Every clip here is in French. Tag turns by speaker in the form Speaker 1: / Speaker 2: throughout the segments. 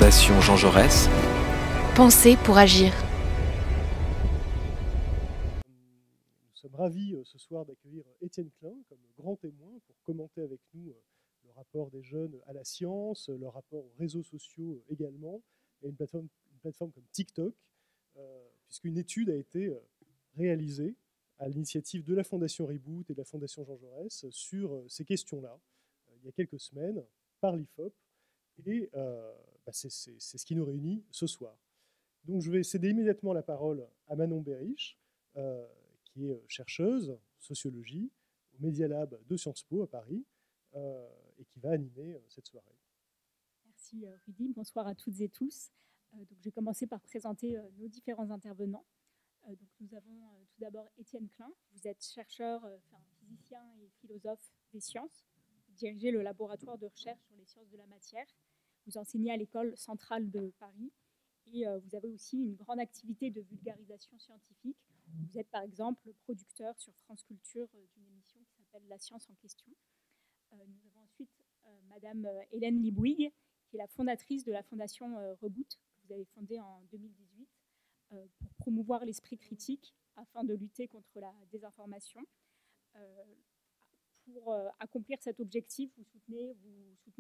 Speaker 1: Fondation Jean Jaurès.
Speaker 2: Penser pour agir.
Speaker 3: Nous sommes ravis ce soir d'accueillir Étienne Klein comme grand témoin pour commenter avec nous le rapport des jeunes à la science, le rapport aux réseaux sociaux également, et une plateforme comme TikTok, puisqu'une étude a été réalisée à l'initiative de la Fondation Reboot et de la Fondation Jean Jaurès sur ces questions-là, il y a quelques semaines, par l'IFOP, et c'est ce qui nous réunit ce soir. Donc je vais céder immédiatement la parole à Manon Berriche, qui est chercheuse sociologie au Media Lab de Sciences Po à Paris, et qui va animer cette soirée.
Speaker 4: Merci Rudy, bonsoir à toutes et tous. Donc, je vais commencer par présenter nos différents intervenants. Donc, nous avons tout d'abord Étienne Klein. Vous êtes chercheur, physicien et philosophe des sciences. Vous dirigez le laboratoire de recherche sur les sciences de la matière. Vous enseignez à l'école centrale de Paris. Et vous avez aussi une grande activité de vulgarisation scientifique. Vous êtes par exemple producteur sur France Culture d'une émission qui s'appelle La science en question. Nous avons ensuite Madame Hélène Libouig, qui est la fondatrice de la Fondation Reboot, que vous avez fondée en 2018, pour promouvoir l'esprit critique afin de lutter contre la désinformation. Pour accomplir cet objectif, vous soutenez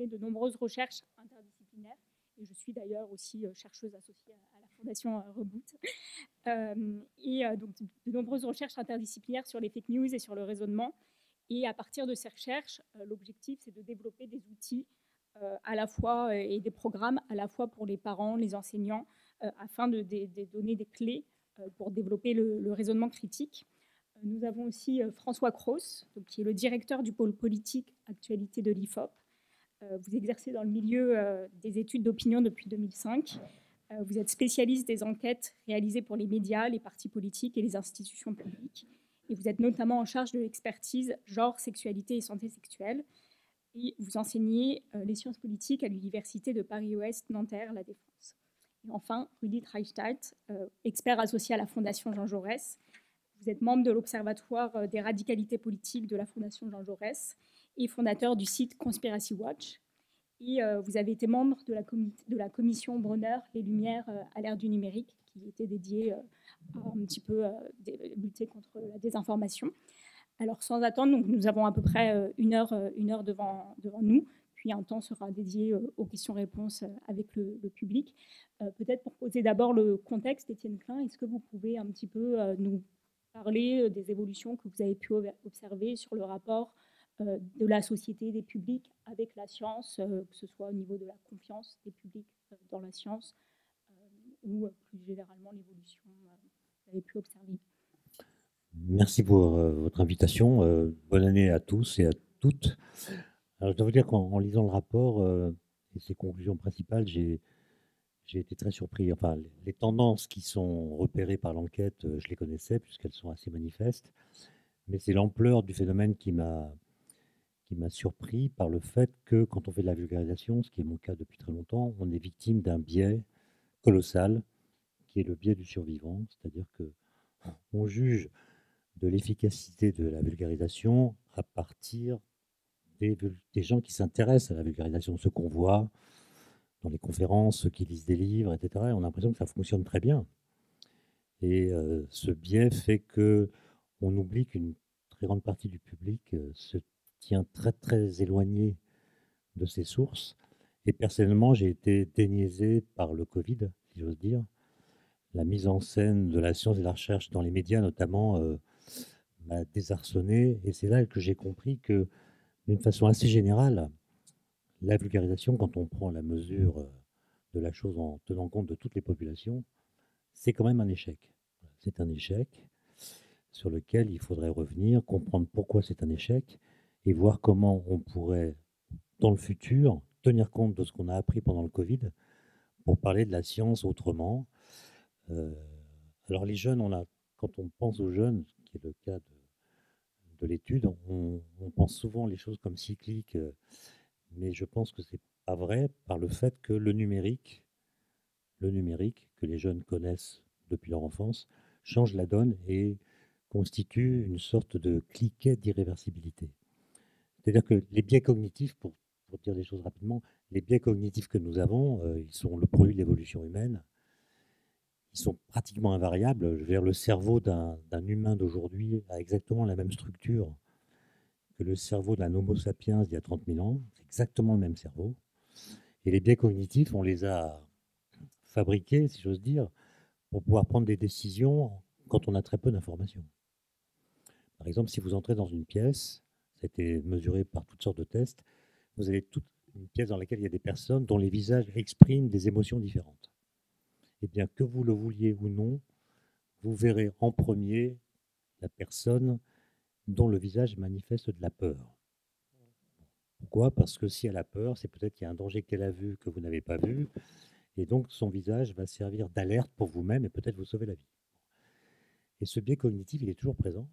Speaker 4: de nombreuses recherches interdisciplinaires. Et je suis d'ailleurs aussi chercheuse associée à la Fondation Reboot. Donc, de nombreuses recherches interdisciplinaires sur les fake news et sur le raisonnement. Et à partir de ces recherches, l'objectif, c'est de développer des outils à la fois et des programmes à la fois pour les parents, les enseignants, afin de donner des clés pour développer le raisonnement critique. Nous avons aussi François Cros, qui est le directeur du pôle politique actualité de l'IFOP. Vous exercez dans le milieu des études d'opinion depuis 2005. Vous êtes spécialiste des enquêtes réalisées pour les médias, les partis politiques et les institutions publiques. Et vous êtes notamment en charge de l'expertise genre, sexualité et santé sexuelle. Et vous enseignez les sciences politiques à l'Université de Paris-Ouest, Nanterre, La Défense. Et enfin, Rudy Reichstadt, expert associé à la Fondation Jean Jaurès. Vous êtes membre de l'Observatoire des radicalités politiques de la Fondation Jean Jaurès et fondateur du site Conspiracy Watch. Et vous avez été membre de la commission Brunner, Les Lumières à l'ère du numérique, qui était dédiée à un petit peu lutter contre la désinformation. Alors, sans attendre, donc, nous avons à peu près une heure devant nous, puis un temps sera dédié aux questions-réponses avec le public. Peut-être pour poser d'abord le contexte, Étienne Klein, est-ce que vous pouvez un petit peu nous parler des évolutions que vous avez pu observer sur le rapport de la société, des publics avec la science, que ce soit au niveau de la confiance des publics dans la science ou plus généralement l'évolution que vous avez pu observer.
Speaker 5: Merci pour votre invitation. Bonne année à tous et à toutes. Alors, je dois vous dire qu'en lisant le rapport et ses conclusions principales, j'ai été très surpris. Enfin, les tendances qui sont repérées par l'enquête, je les connaissais puisqu'elles sont assez manifestes. Mais c'est l'ampleur du phénomène qui m'a surpris par le fait que quand on fait de la vulgarisation, ce qui est mon cas depuis très longtemps, on est victime d'un biais colossal qui est le biais du survivant. C'est-à-dire qu'on juge de l'efficacité de la vulgarisation à partir des gens qui s'intéressent à la vulgarisation, ceux qu'on voit dans les conférences, ceux qui lisent des livres, etc. Et on a l'impression que ça fonctionne très bien. Et ce biais fait qu'on oublie qu'une très grande partie du public se tient très très éloigné de ces sources. Et personnellement, j'ai été déniaisé par le Covid, si j'ose dire. La mise en scène de la science et de la recherche dans les médias, notamment, m'a désarçonné. Et c'est là que j'ai compris que, d'une façon assez générale, la vulgarisation, quand on prend la mesure de la chose en tenant compte de toutes les populations, c'est quand même un échec. C'est un échec sur lequel il faudrait revenir, comprendre pourquoi c'est un échec et voir comment on pourrait, dans le futur, tenir compte de ce qu'on a appris pendant le Covid pour parler de la science autrement. Alors les jeunes, quand on pense aux jeunes, qui est le cas de l'étude, on pense souvent les choses comme cycliques, mais je pense que c'est pas vrai par le fait que le numérique que les jeunes connaissent depuis leur enfance change la donne et constitue une sorte de cliquet d'irréversibilité. C'est-à-dire que les biais cognitifs, pour pour dire les choses rapidement, les biais cognitifs que nous avons, ils sont le produit de l'évolution humaine. Ils sont pratiquement invariables. Je veux dire, le cerveau d'un humain d'aujourd'hui a exactement la même structure que le cerveau d'un Homo sapiens d'il y a 30 000 ans. C'est exactement le même cerveau. Et les biais cognitifs, on les a fabriqués, si j'ose dire, pour pouvoir prendre des décisions quand on a très peu d'informations. Par exemple, si vous entrez dans une pièce, ça a été mesuré par toutes sortes de tests, vous avez toute une pièce dans laquelle il y a des personnes dont les visages expriment des émotions différentes. Eh bien, que vous le vouliez ou non, vous verrez en premier la personne dont le visage manifeste de la peur. Pourquoi? Parce que si elle a peur, c'est peut-être qu'il y a un danger qu'elle a vu que vous n'avez pas vu, et donc son visage va servir d'alerte pour vous-même et peut-être vous sauver la vie. Et ce biais cognitif, il est toujours présent,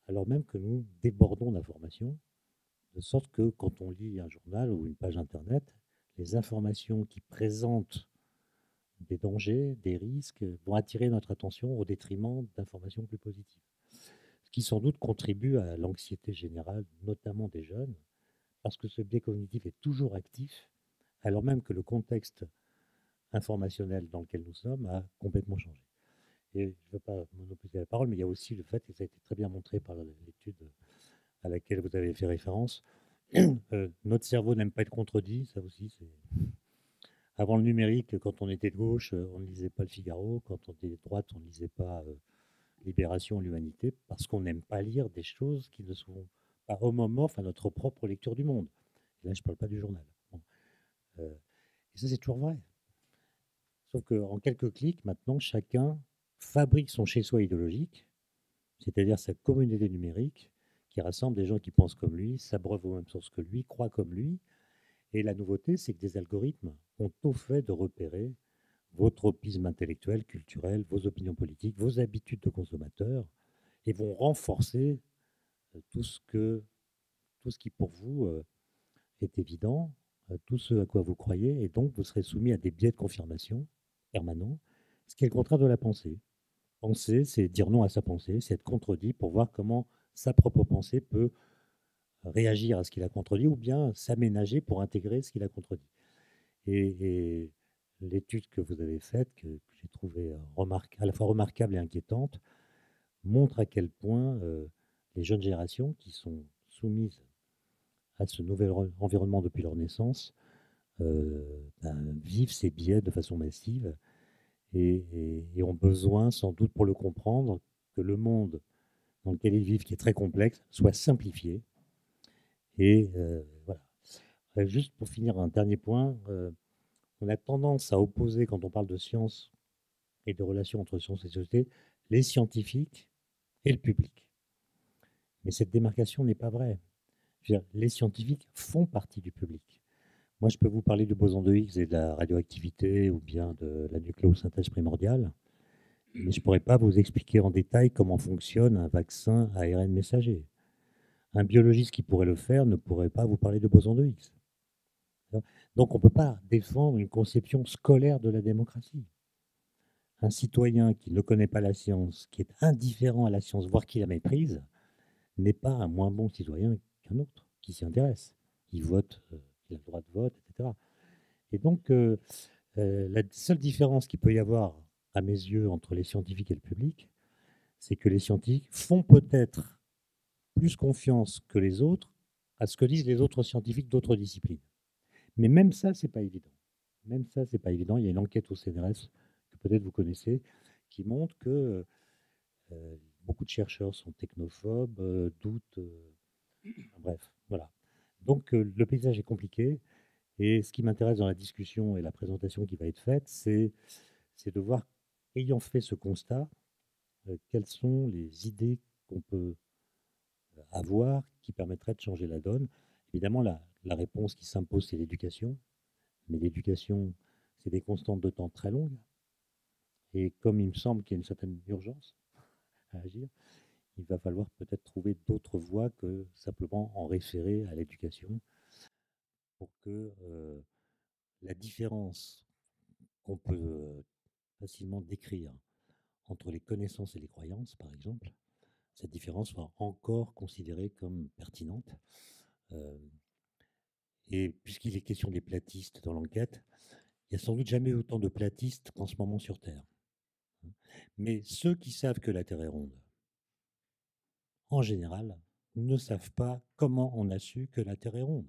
Speaker 5: alors même que nous débordons d'informations, de sorte que quand on lit un journal ou une page Internet, les informations qui présentent des dangers, des risques, vont attirer notre attention au détriment d'informations plus positives. Ce qui sans doute contribue à l'anxiété générale, notamment des jeunes, parce que ce biais cognitif est toujours actif, alors même que le contexte informationnel dans lequel nous sommes a complètement changé. Et je ne veux pas monopoliser la parole, mais il y a aussi le fait, et ça a été très bien montré par l'étude à laquelle vous avez fait référence, notre cerveau n'aime pas être contredit, ça aussi c'est... Avant le numérique, quand on était de gauche, on ne lisait pas le Figaro, quand on était de droite, on ne lisait pas Libération, l'Humanité, parce qu'on n'aime pas lire des choses qui ne sont pas homomorphes à notre propre lecture du monde. Et là, je ne parle pas du journal. Bon. Et ça, c'est toujours vrai. Sauf qu'en quelques clics, maintenant, chacun fabrique son chez-soi idéologique, c'est-à-dire sa communauté numérique, qui rassemble des gens qui pensent comme lui, s'abreuvent aux mêmes sources que lui, croient comme lui. Et la nouveauté, c'est que des algorithmes ont au fait de repérer vos tropismes intellectuels, culturels, vos opinions politiques, vos habitudes de consommateurs, et vont renforcer tout ce qui pour vous est évident, tout ce à quoi vous croyez, et donc vous serez soumis à des biais de confirmation permanents, ce qui est le contraire de la pensée. Penser, c'est dire non à sa pensée, c'est être contredit pour voir comment sa propre pensée peut réagir à ce qu'il a contredit ou bien s'aménager pour intégrer ce qu'il a contredit. Et l'étude que vous avez faite, que j'ai trouvée à la fois remarquable et inquiétante, montre à quel point les jeunes générations qui sont soumises à ce nouvel environnement depuis leur naissance vivent ces biais de façon massive et ont besoin, sans doute pour le comprendre, que le monde dans lequel ils vivent, qui est très complexe, soit simplifié. Et voilà. Juste pour finir, un dernier point, on a tendance à opposer, quand on parle de science et de relations entre science et société, les scientifiques et le public. Mais cette démarcation n'est pas vraie. Je veux dire, les scientifiques font partie du public. Moi, je peux vous parler du boson de Higgs et de la radioactivité ou bien de la nucléosynthèse primordiale, mais je ne pourrais pas vous expliquer en détail comment fonctionne un vaccin ARN messager. Un biologiste qui pourrait le faire ne pourrait pas vous parler de boson de Higgs. Donc, on ne peut pas défendre une conception scolaire de la démocratie. Un citoyen qui ne connaît pas la science, qui est indifférent à la science, voire qui la méprise, n'est pas un moins bon citoyen qu'un autre qui s'y intéresse. Il vote, il a le droit de vote, etc. Et donc, la seule différence qu'il peut y avoir, à mes yeux, entre les scientifiques et le public, c'est que les scientifiques font peut-être plus confiance que les autres à ce que disent les autres scientifiques d'autres disciplines. Mais même ça, c'est pas évident. Même ça, c'est pas évident. Il y a une enquête au CNRS que peut-être vous connaissez qui montre que beaucoup de chercheurs sont technophobes, doutent. Bref, voilà. Donc le paysage est compliqué. Et ce qui m'intéresse dans la discussion et la présentation qui va être faite, c'est de voir, ayant fait ce constat, quelles sont les idées qu'on peut avoir qui permettraient de changer la donne. Évidemment, la réponse qui s'impose, c'est l'éducation. Mais l'éducation, c'est des constantes de temps très longues. Et comme il me semble qu'il y a une certaine urgence à agir, il va falloir peut-être trouver d'autres voies que simplement en référer à l'éducation pour que la différence qu'on peut facilement décrire entre les connaissances et les croyances, par exemple, cette différence soit encore considérée comme pertinente. Et puisqu'il est question des platistes dans l'enquête, il n'y a sans doute jamais eu autant de platistes qu'en ce moment sur Terre. Mais ceux qui savent que la Terre est ronde, en général, ne savent pas comment on a su que la Terre est ronde.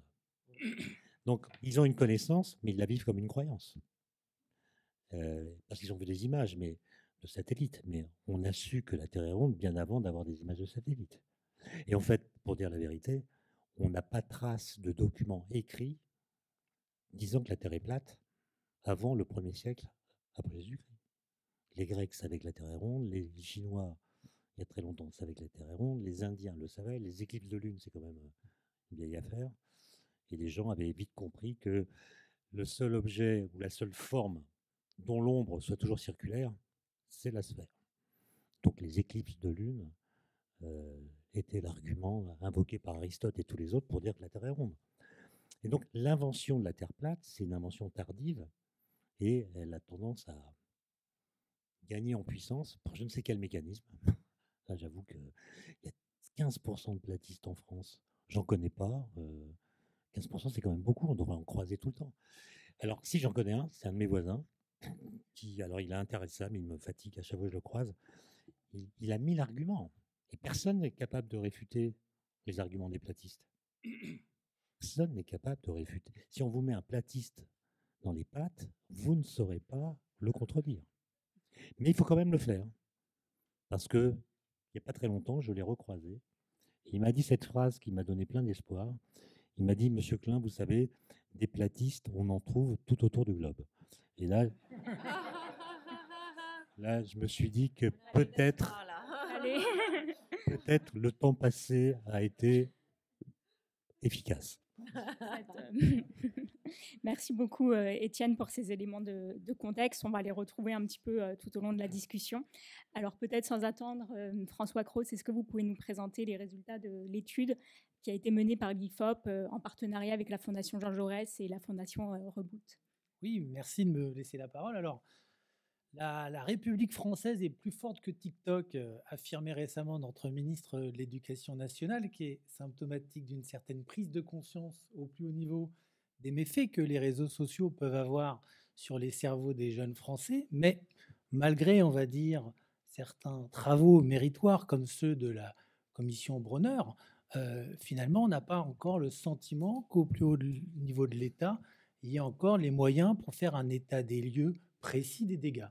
Speaker 5: Donc, ils ont une connaissance, mais ils la vivent comme une croyance. Parce qu'ils ont vu des images de satellites. Mais on a su que la Terre est ronde bien avant d'avoir des images de satellites. Et en fait, pour dire la vérité, on n'a pas trace de documents écrits disant que la Terre est plate avant le 1er siècle après Jésus-Christ. Les Grecs savaient que la Terre est ronde, les Chinois, il y a très longtemps, savaient que la Terre est ronde, les Indiens le savaient, les éclipses de lune, c'est quand même une vieille affaire. Et les gens avaient vite compris que le seul objet ou la seule forme dont l'ombre soit toujours circulaire, c'est la sphère. Donc les éclipses de lune étaient l'argument invoqué par Aristote et tous les autres pour dire que la Terre est ronde. Et donc l'invention de la Terre plate, c'est une invention tardive et elle a tendance à gagner en puissance par je ne sais quel mécanisme. Là, j'avoue qu'il y a 15% de platistes en France. J'en connais pas. 15%, c'est quand même beaucoup. On devrait en croiser tout le temps. Alors, si j'en connais un, c'est un de mes voisins qui, alors, il est intéressant, mais il me fatigue à chaque fois que je le croise. Il a 1000 arguments. Et personne n'est capable de réfuter les arguments des platistes. Personne n'est capable de réfuter. Si on vous met un platiste dans les pattes, vous ne saurez pas le contredire. Mais il faut quand même le faire. Parce que, il n'y a pas très longtemps, je l'ai recroisé. Et il m'a dit cette phrase qui m'a donné plein d'espoir. Il m'a dit, Monsieur Klein, vous savez, des platistes, on en trouve tout autour du globe. Et là, je me suis dit que peut-être le temps passé a été efficace.
Speaker 4: Merci beaucoup, Étienne, pour ces éléments de contexte. On va les retrouver un petit peu tout au long de la discussion. Alors, peut-être sans attendre, François Cros, est-ce que vous pouvez nous présenter les résultats de l'étude qui a été menée par l'IFOP en partenariat avec la Fondation Jean Jaurès et la Fondation Reboot?
Speaker 1: Oui, merci de me laisser la parole. Alors, la République française est plus forte que TikTok, affirmait récemment notre ministre de l'Éducation nationale, qui est symptomatique d'une certaine prise de conscience au plus haut niveau des méfaits que les réseaux sociaux peuvent avoir sur les cerveaux des jeunes Français. Mais malgré, on va dire, certains travaux méritoires comme ceux de la commission Bronner, finalement, on n'a pas encore le sentiment qu'au plus haut niveau de l'État, il y ait encore les moyens pour faire un état des lieux précis des dégâts.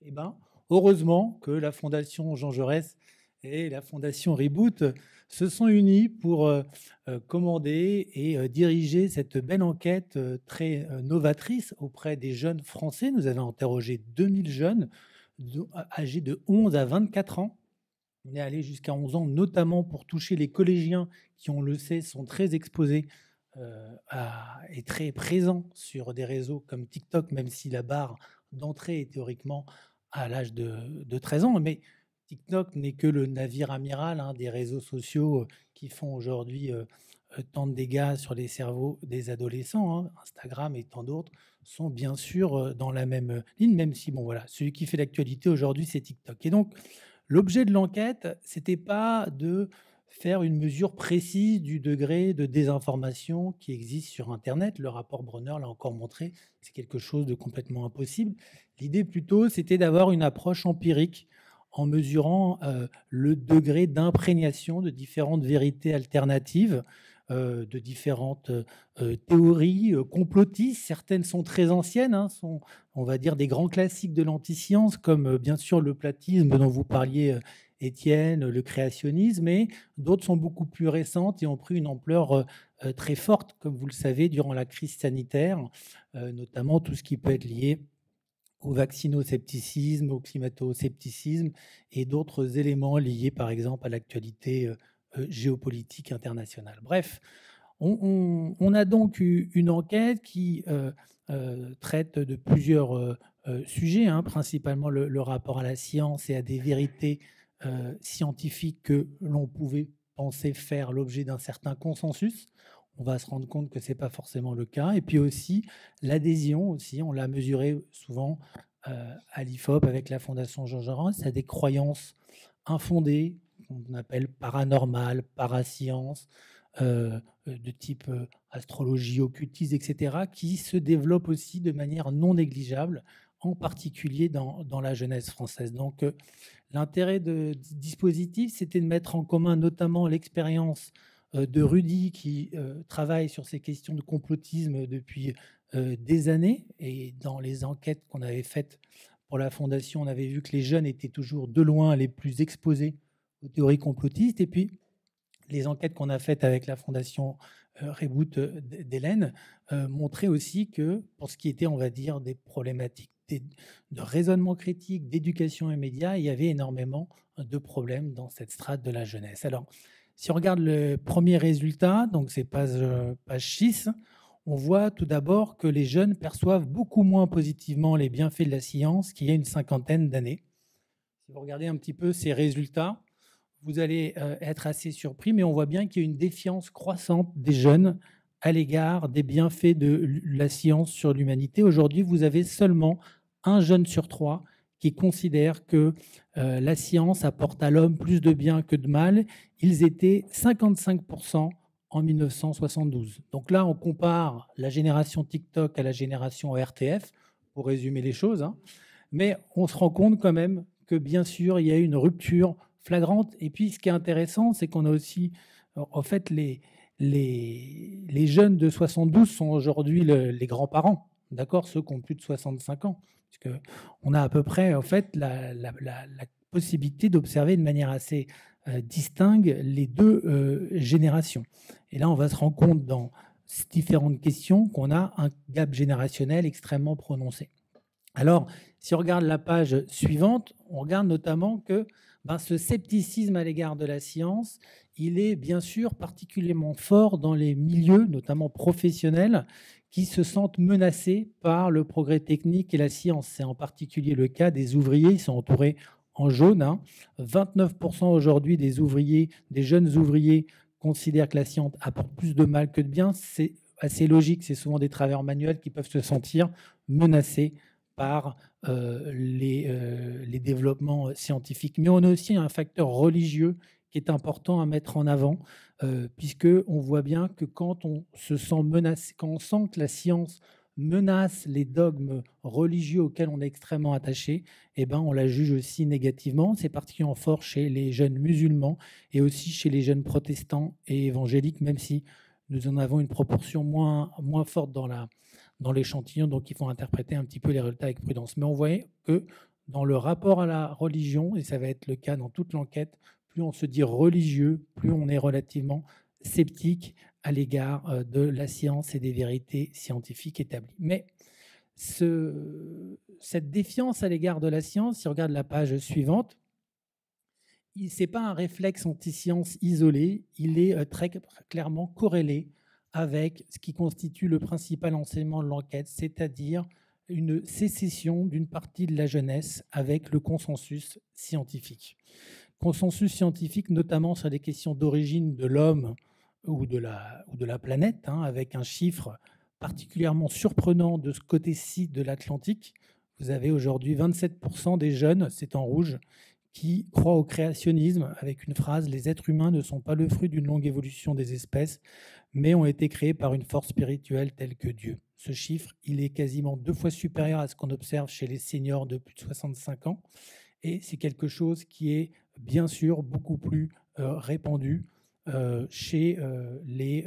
Speaker 1: Eh ben, heureusement que la Fondation Jean Jaurès et la Fondation Reboot se sont unis pour commander et diriger cette belle enquête très novatrice auprès des jeunes Français. Nous avons interrogé 2000 jeunes âgés de 11 à 24 ans. On est allé jusqu'à 11 ans, notamment pour toucher les collégiens qui, on le sait, sont très exposés et très présents sur des réseaux comme TikTok, même si la barre d'entrée est théoriquement à l'âge de 13 ans. Mais TikTok n'est que le navire amiral des réseaux sociaux qui font aujourd'hui tant de dégâts sur les cerveaux des adolescents. Instagram et tant d'autres sont bien sûr dans la même ligne, même si celui qui fait l'actualité aujourd'hui, c'est TikTok. Et donc, l'objet de l'enquête, c'était pas de faire une mesure précise du degré de désinformation qui existe sur Internet. Le rapport Bronner l'a encore montré, c'est quelque chose de complètement impossible. L'idée plutôt, c'était d'avoir une approche empirique en mesurant le degré d'imprégnation de différentes vérités alternatives, de différentes théories complotistes. Certaines sont très anciennes, sont, on va dire, des grands classiques de l'antiscience, comme bien sûr le platisme dont vous parliez, Étienne, le créationnisme, et d'autres sont beaucoup plus récentes et ont pris une ampleur très forte, comme vous le savez, durant la crise sanitaire, notamment tout ce qui peut être lié au vaccinoscepticisme, au climato-scepticisme et d'autres éléments liés, par exemple, à l'actualité géopolitique internationale. Bref, on a donc eu une enquête qui traite de plusieurs sujets, principalement le rapport à la science et à des vérités scientifiques que l'on pouvait penser faire l'objet d'un certain consensus. On va se rendre compte que ce n'est pas forcément le cas. Et puis aussi, l'adhésion, on l'a mesuré souvent à l'IFOP avec la Fondation Jean Jaurès, à des croyances infondées, qu'on appelle paranormales, parasciences, de type astrologie, occultisme, etc., qui se développent aussi de manière non négligeable, en particulier dans la jeunesse française. Donc, l'intérêt du dispositif, c'était de mettre en commun notamment l'expérience de Rudy, qui travaille sur ces questions de complotisme depuis des années. Et dans les enquêtes qu'on avait faites pour la Fondation, on avait vu que les jeunes étaient toujours de loin les plus exposés aux théories complotistes. Et puis, les enquêtes qu'on a faites avec la Fondation Reboot d'Hélène montraient aussi que, pour ce qui était, on va dire, des problématiques de raisonnement critique, d'éducation et médias, il y avait énormément de problèmes dans cette strate de la jeunesse. Alors, si on regarde le premier résultat, donc c'est page 6, on voit tout d'abord que les jeunes perçoivent beaucoup moins positivement les bienfaits de la science qu'il y a une cinquantaine d'années. Si vous regardez un petit peu ces résultats, vous allez être assez surpris, mais on voit bien qu'il y a une défiance croissante des jeunes à l'égard des bienfaits de la science sur l'humanité. Aujourd'hui, vous avez seulement 1 jeune sur 3 qui considère que la science apporte à l'homme plus de bien que de mal. Ils étaient 55% en 1972. Donc là, on compare la génération TikTok à la génération RTF, pour résumer les choses, hein. Mais on se rend compte quand même que, bien sûr, il y a une rupture flagrante. Et puis, ce qui est intéressant, c'est qu'on a aussi, en fait, les jeunes de 72 sont aujourd'hui les grands-parents, d'accord, ceux qui ont plus de 65 ans. Parce qu'on a à peu près, en fait, la possibilité d'observer de manière assez distincte les deux générations. Et là, on va se rendre compte dans différentes questions qu'on a un gap générationnel extrêmement prononcé. Alors, si on regarde la page suivante, on regarde notamment que ce scepticisme à l'égard de la science, il est bien sûr particulièrement fort dans les milieux, notamment professionnels, qui se sentent menacés par le progrès technique et la science. C'est en particulier le cas des ouvriers, ils sont entourés en jaune, hein. 29% aujourd'hui des ouvriers, des jeunes ouvriers, considèrent que la science apporte plus de mal que de bien. C'est assez logique, c'est souvent des travailleurs manuels qui peuvent se sentir menacés par les développements scientifiques. Mais on a aussi un facteur religieux qui est important à mettre en avant, puisqu'on voit bien que quand on se sent menacé, quand on sent que la science menace les dogmes religieux auxquels on est extrêmement attaché, eh ben on la juge aussi négativement. C'est particulièrement fort chez les jeunes musulmans et aussi chez les jeunes protestants et évangéliques, même si nous en avons une proportion moins forte dans l'échantillon, donc il faut interpréter un petit peu les résultats avec prudence. Mais on voyait que dans le rapport à la religion, et ça va être le cas dans toute l'enquête, plus on se dit religieux, plus on est relativement sceptique à l'égard de la science et des vérités scientifiques établies. Mais cette défiance à l'égard de la science, si on regarde la page suivante, ce n'est pas un réflexe anti-science isolé, il est très clairement corrélé avec ce qui constitue le principal enseignement de l'enquête, c'est-à-dire une sécession d'une partie de la jeunesse avec le consensus scientifique. Consensus scientifique notamment sur des questions d'origine de l'homme ou de la planète, hein, avec un chiffre particulièrement surprenant de ce côté-ci de l'Atlantique. Vous avez aujourd'hui 27% des jeunes, c'est en rouge, qui croient au créationnisme avec une phrase « Les êtres humains ne sont pas le fruit d'une longue évolution des espèces, mais ont été créés par une force spirituelle telle que Dieu ». Ce chiffre, il est quasiment 2 fois supérieur à ce qu'on observe chez les seniors de plus de 65 ans. Et c'est quelque chose qui est bien sûr beaucoup plus répandu chez les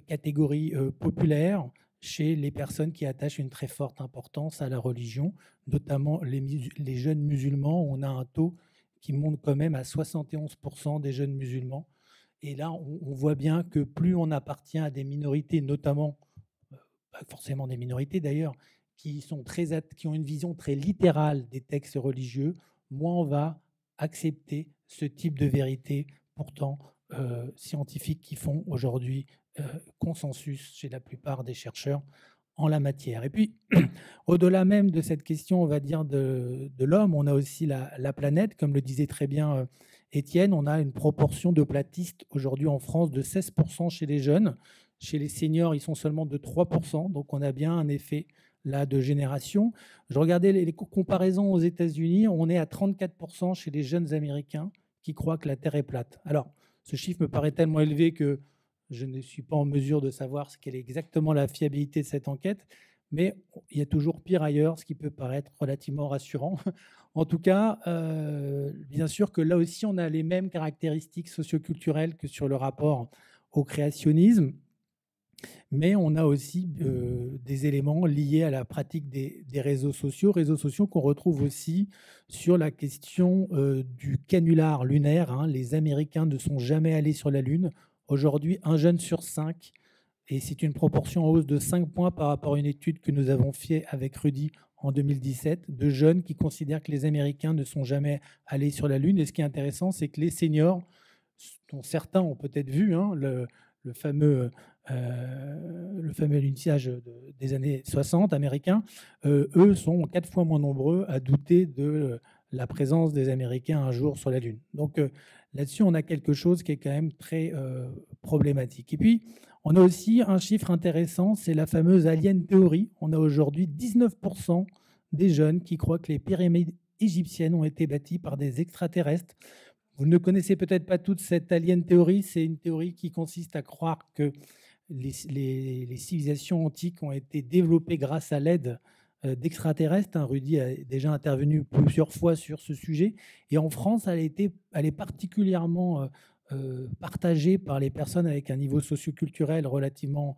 Speaker 1: catégories populaires, chez les personnes qui attachent une très forte importance à la religion, notamment les jeunes musulmans. On a un taux qui monte quand même à 71% des jeunes musulmans. Et là, on voit bien que plus on appartient à des minorités, notamment, pas forcément des minorités d'ailleurs, qui ont une vision très littérale des textes religieux, moins on va accepter ce type de vérité pourtant scientifiques qui font aujourd'hui consensus chez la plupart des chercheurs en la matière. Et puis, au-delà même de cette question, on va dire, de l'homme, on a aussi la planète, comme le disait très bien Étienne, on a une proportion de platistes aujourd'hui en France de 16% chez les jeunes. Chez les seniors, ils sont seulement de 3%, donc on a bien un effet là de génération. Je regardais les comparaisons aux États-Unis, on est à 34% chez les jeunes Américains qui croient que la Terre est plate. Alors, ce chiffre me paraît tellement élevé que Je ne suis pas en mesure de savoir quelle est exactement la fiabilité de cette enquête, mais il y a toujours pire ailleurs, ce qui peut paraître relativement rassurant. En tout cas, bien sûr que là aussi, on a les mêmes caractéristiques socioculturelles que sur le rapport au créationnisme, mais on a aussi des éléments liés à la pratique des réseaux sociaux qu'on retrouve aussi sur la question du canular lunaire. Hein. Les Américains ne sont jamais allés sur la Lune. Aujourd'hui, 1 jeune sur 5, et c'est une proportion en hausse de 5 points par rapport à une étude que nous avons faite avec Rudy en 2017, de jeunes qui considèrent que les Américains ne sont jamais allés sur la Lune. Et ce qui est intéressant, c'est que les seniors, dont certains ont peut-être vu le fameux lunetillage des années 60 américains, eux sont 4 fois moins nombreux à douter de la présence des Américains un jour sur la Lune. Donc là-dessus, on a quelque chose qui est quand même très problématique. Et puis, on a aussi un chiffre intéressant, c'est la fameuse Alien Theory. On a aujourd'hui 19% des jeunes qui croient que les pyramides égyptiennes ont été bâties par des extraterrestres. Vous ne connaissez peut-être pas toute cette Alien Theory. C'est une théorie qui consiste à croire que les civilisations antiques ont été développées grâce à l'aide d'extraterrestres. Rudy a déjà intervenu plusieurs fois sur ce sujet. Et en France, elle est particulièrement partagée par les personnes avec un niveau socioculturel relativement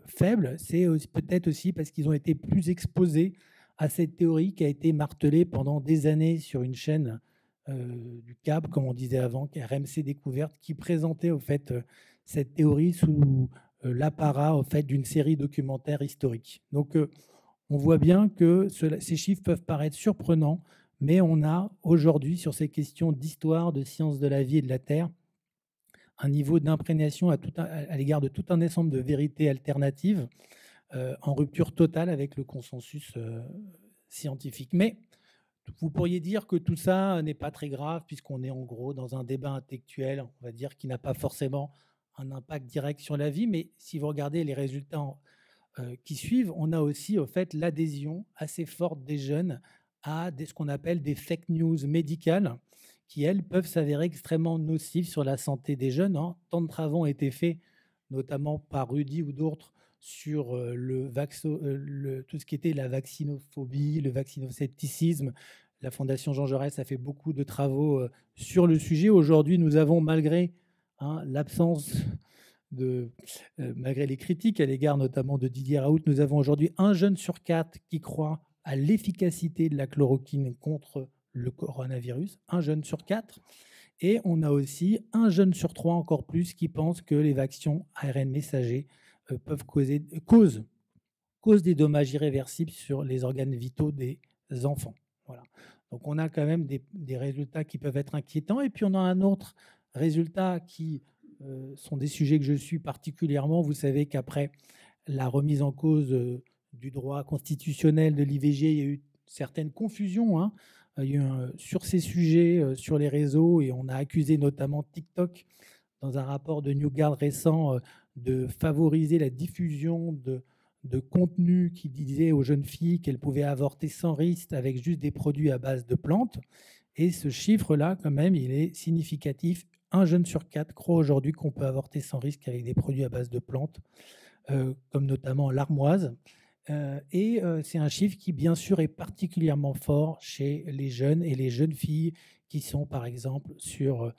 Speaker 1: faible. C'est peut-être aussi parce qu'ils ont été plus exposés à cette théorie qui a été martelée pendant des années sur une chaîne du câble, comme on disait avant, RMC Découverte, qui présentait au fait cette théorie sous l'apparat au fait d'une série documentaire historique. Donc on voit bien que ces chiffres peuvent paraître surprenants, mais on a aujourd'hui sur ces questions d'histoire, de sciences de la vie et de la Terre, un niveau d'imprégnation à l'égard de tout un ensemble de vérités alternatives en rupture totale avec le consensus scientifique. Mais vous pourriez dire que tout ça n'est pas très grave puisqu'on est en gros dans un débat intellectuel, on va dire, qui n'a pas forcément un impact direct sur la vie. Mais si vous regardez les résultats qui suivent, on a aussi au fait l'adhésion assez forte des jeunes à ce qu'on appelle des fake news médicales qui, elles, peuvent s'avérer extrêmement nocives sur la santé des jeunes. Hein. Tant de travaux ont été faits, notamment par Rudy ou d'autres, sur tout ce qui était la vaccinophobie, le vaccinoscepticisme. La Fondation Jean Jaurès a fait beaucoup de travaux sur le sujet. Aujourd'hui, nous avons, malgré l'absence malgré les critiques à l'égard notamment de Didier Raoult, nous avons aujourd'hui 1 jeune sur 4 qui croit à l'efficacité de la chloroquine contre le coronavirus, 1 jeune sur 4. Et on a aussi 1 jeune sur 3 encore plus qui pense que les vaccins ARN messagers peuvent causent des dommages irréversibles sur les organes vitaux des enfants. Voilà. Donc on a quand même des résultats qui peuvent être inquiétants. Et puis on a un autre résultat qui sont des sujets que je suis particulièrement. Vous savez qu'après la remise en cause du droit constitutionnel de l'IVG, il y a eu certaines confusions. Hein. Il y a eu sur ces sujets, sur les réseaux, et on a accusé notamment TikTok, dans un rapport de Newgard récent, de favoriser la diffusion de contenu qui disait aux jeunes filles qu'elles pouvaient avorter sans risque avec juste des produits à base de plantes. Et ce chiffre-là, quand même, il est significatif. 1 jeune sur 4 croit aujourd'hui qu'on peut avorter sans risque avec des produits à base de plantes, comme notamment l'armoise. Et c'est un chiffre qui, bien sûr, est particulièrement fort chez les jeunes et les jeunes filles qui sont, par exemple, sur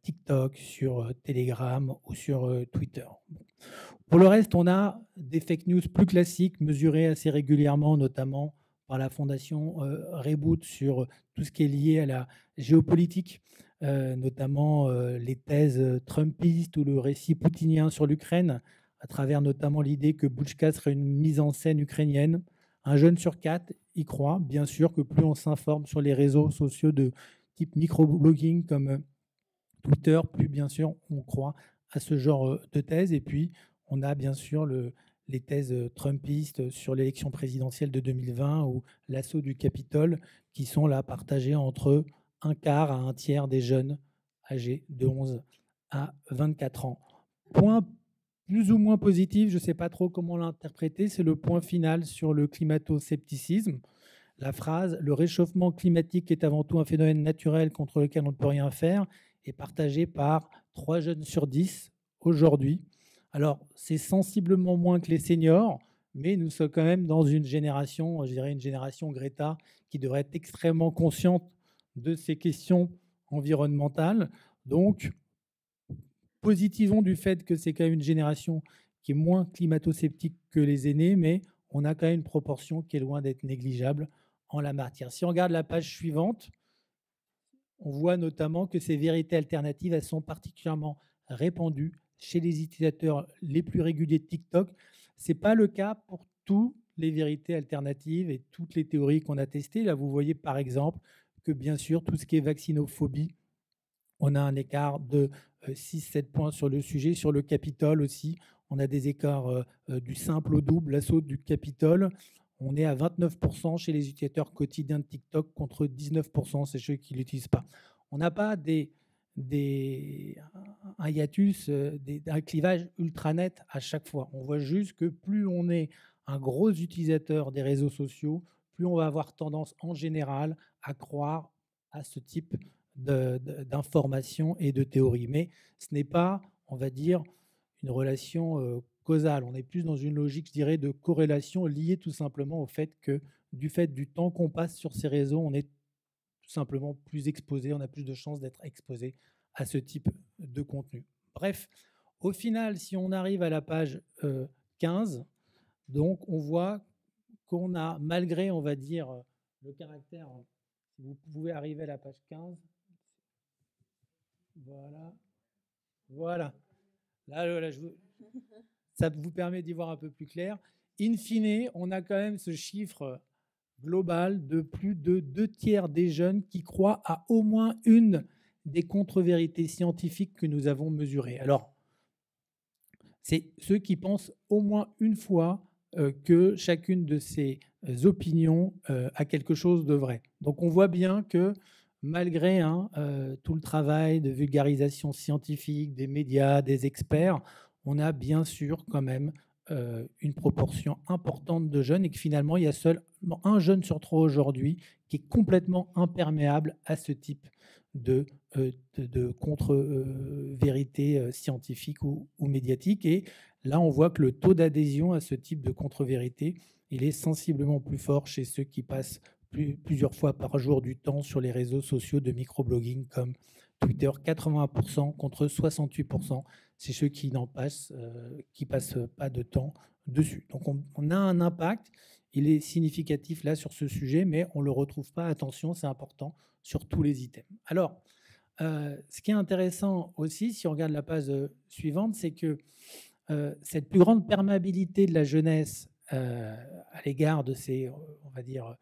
Speaker 1: TikTok, sur Telegram ou sur Twitter. Pour le reste, on a des fake news plus classiques, mesurées assez régulièrement, notamment par la fondation Reboot sur tout ce qui est lié à la géopolitique, notamment les thèses trumpistes ou le récit poutinien sur l'Ukraine, à travers notamment l'idée que Boutchka serait une mise en scène ukrainienne. 1 jeune sur 4 y croit. Bien sûr que plus on s'informe sur les réseaux sociaux de type microblogging comme Twitter, plus bien sûr on croit à ce genre de thèse. Et puis on a bien sûr les thèses trumpistes sur l'élection présidentielle de 2020 ou l'assaut du Capitole, qui sont là partagées entre 1/4 à 1/3 des jeunes âgés de 11 à 24 ans. Point plus ou moins positif, je ne sais pas trop comment l'interpréter, c'est le point final sur le climato-scepticisme. La phrase « Le réchauffement climatique est avant tout un phénomène naturel contre lequel on ne peut rien faire » est partagée par 3 jeunes sur 10 aujourd'hui. Alors, c'est sensiblement moins que les seniors, mais nous sommes quand même dans une génération, je dirais une génération Greta, qui devrait être extrêmement consciente de ces questions environnementales. Donc, positivons du fait que c'est quand même une génération qui est moins climato-sceptique que les aînés, mais on a quand même une proportion qui est loin d'être négligeable en la matière. Si on regarde la page suivante, on voit notamment que ces vérités alternatives, elles sont particulièrement répandues chez les utilisateurs les plus réguliers de TikTok. Ce n'est pas le cas pour toutes les vérités alternatives et toutes les théories qu'on a testées. Là, vous voyez par exemple que bien sûr, tout ce qui est vaccinophobie, on a un écart de 6-7 points sur le sujet. Sur le Capitole aussi, on a des écarts du simple au double, l'assaut du Capitole. On est à 29% chez les utilisateurs quotidiens de TikTok contre 19%, c'est ceux qui ne l'utilisent pas. On n'a pas un hiatus, un clivage ultra net à chaque fois. On voit juste que plus on est un gros utilisateur des réseaux sociaux, plus on va avoir tendance en général à croire à ce type d'informations et de théories. Mais ce n'est pas, on va dire, une relation causale. On est plus dans une logique, je dirais, de corrélation liée tout simplement au fait que, du fait du temps qu'on passe sur ces réseaux, on est tout simplement plus exposé, on a plus de chances d'être exposé à ce type de contenu. Bref, au final, si on arrive à la page 15, donc on voit qu'on a, malgré, on va dire, le caractère, si vous pouvez arriver à la page 15, voilà. Là, ça vous permet d'y voir un peu plus clair. In fine, on a quand même ce chiffre global de plus de 2/3 des jeunes qui croient à au moins une des contre-vérités scientifiques que nous avons mesurées. Alors, c'est ceux qui pensent au moins une fois que chacune de ces opinions a quelque chose de vrai. Donc, on voit bien que malgré tout le travail de vulgarisation scientifique des médias, des experts, on a bien sûr quand même une proportion importante de jeunes et que finalement, il y a seulement un jeune sur 3 aujourd'hui qui est complètement imperméable à ce type de contre-vérité scientifique ou médiatique. Et là, on voit que le taux d'adhésion à ce type de contre-vérité, il est sensiblement plus fort chez ceux qui passent plusieurs fois par jour du temps sur les réseaux sociaux de microblogging comme Twitter, 80% contre 68%. C'est ceux qui passent pas de temps dessus. Donc on a un impact, il est significatif là sur ce sujet, mais on ne le retrouve pas, attention, c'est important, sur tous les items. Alors, ce qui est intéressant aussi, si on regarde la page suivante, c'est que cette plus grande perméabilité de la jeunesse à l'égard de ces, on va dire,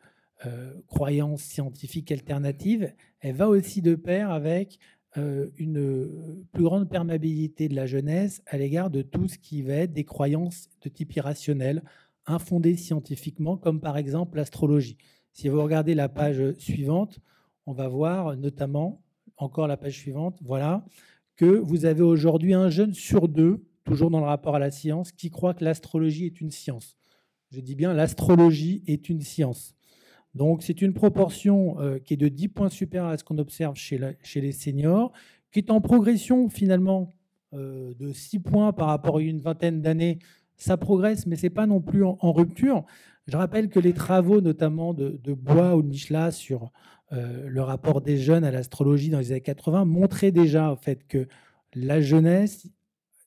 Speaker 1: croyances scientifiques alternatives, elle va aussi de pair avec une plus grande perméabilité de la jeunesse à l'égard de tout ce qui va être des croyances de type irrationnel, infondées scientifiquement, comme par exemple l'astrologie. Si vous regardez la page suivante, on va voir notamment, encore la page suivante, voilà, que vous avez aujourd'hui un jeune sur 2, toujours dans le rapport à la science, qui croit que l'astrologie est une science. Je dis bien l'astrologie est une science. Donc, c'est une proportion qui est de 10 points supérieure à ce qu'on observe chez les seniors, qui est en progression finalement de 6 points par rapport à une vingtaine d'années. Ça progresse, mais ce n'est pas non plus en rupture. Je rappelle que les travaux, notamment de Bois ou de Michelas sur le rapport des jeunes à l'astrologie dans les années 80, montraient déjà en fait, que la jeunesse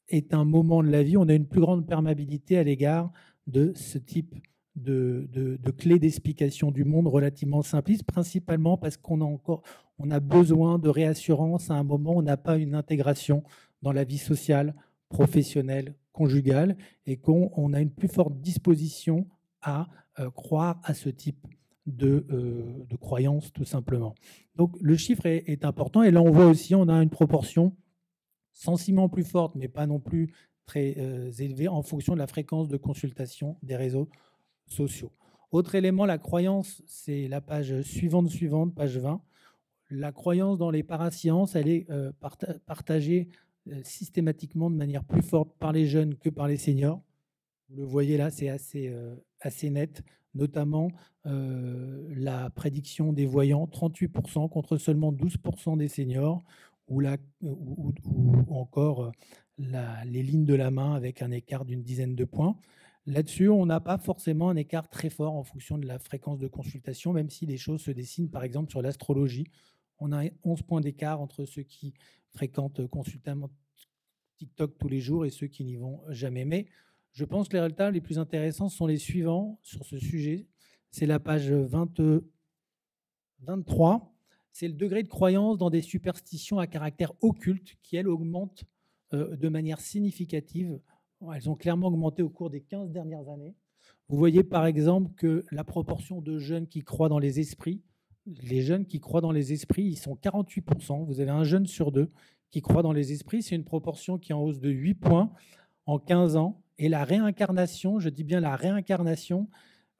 Speaker 1: est un moment de la vie, on a une plus grande perméabilité à l'égard de ce type de clés d'explication du monde relativement simplistes, principalement parce qu'on a besoin de réassurance à un moment où on n'a pas une intégration dans la vie sociale, professionnelle, conjugale, et qu'on a une plus forte disposition à croire à ce type de croyances, tout simplement. Donc le chiffre est important, et là on voit aussi, on a une proportion sensiblement plus forte, mais pas non plus très élevée, en fonction de la fréquence de consultation des réseaux sociaux. Autre élément, la croyance, c'est la page suivante, page 20. La croyance dans les parasciences, elle est partagée systématiquement de manière plus forte par les jeunes que par les seniors. Vous le voyez là, c'est assez net, notamment la prédiction des voyants, 38% contre seulement 12% des seniors, ou encore les lignes de la main avec un écart d'une dizaine de points. Là-dessus, on n'a pas forcément un écart très fort en fonction de la fréquence de consultation, même si les choses se dessinent, par exemple, sur l'astrologie. On a 11 points d'écart entre ceux qui fréquentent consultamment TikTok tous les jours et ceux qui n'y vont jamais. Mais je pense que les résultats les plus intéressants sont les suivants sur ce sujet. C'est la page 23. C'est le degré de croyance dans des superstitions à caractère occulte qui, elles, augmentent de manière significative. Elles ont clairement augmenté au cours des 15 dernières années. Vous voyez par exemple que la proportion de jeunes qui croient dans les esprits, les jeunes qui croient dans les esprits, ils sont 48%. Vous avez un jeune sur deux qui croit dans les esprits. C'est une proportion qui est en hausse de 8 points en 15 ans. Et la réincarnation, je dis bien la réincarnation,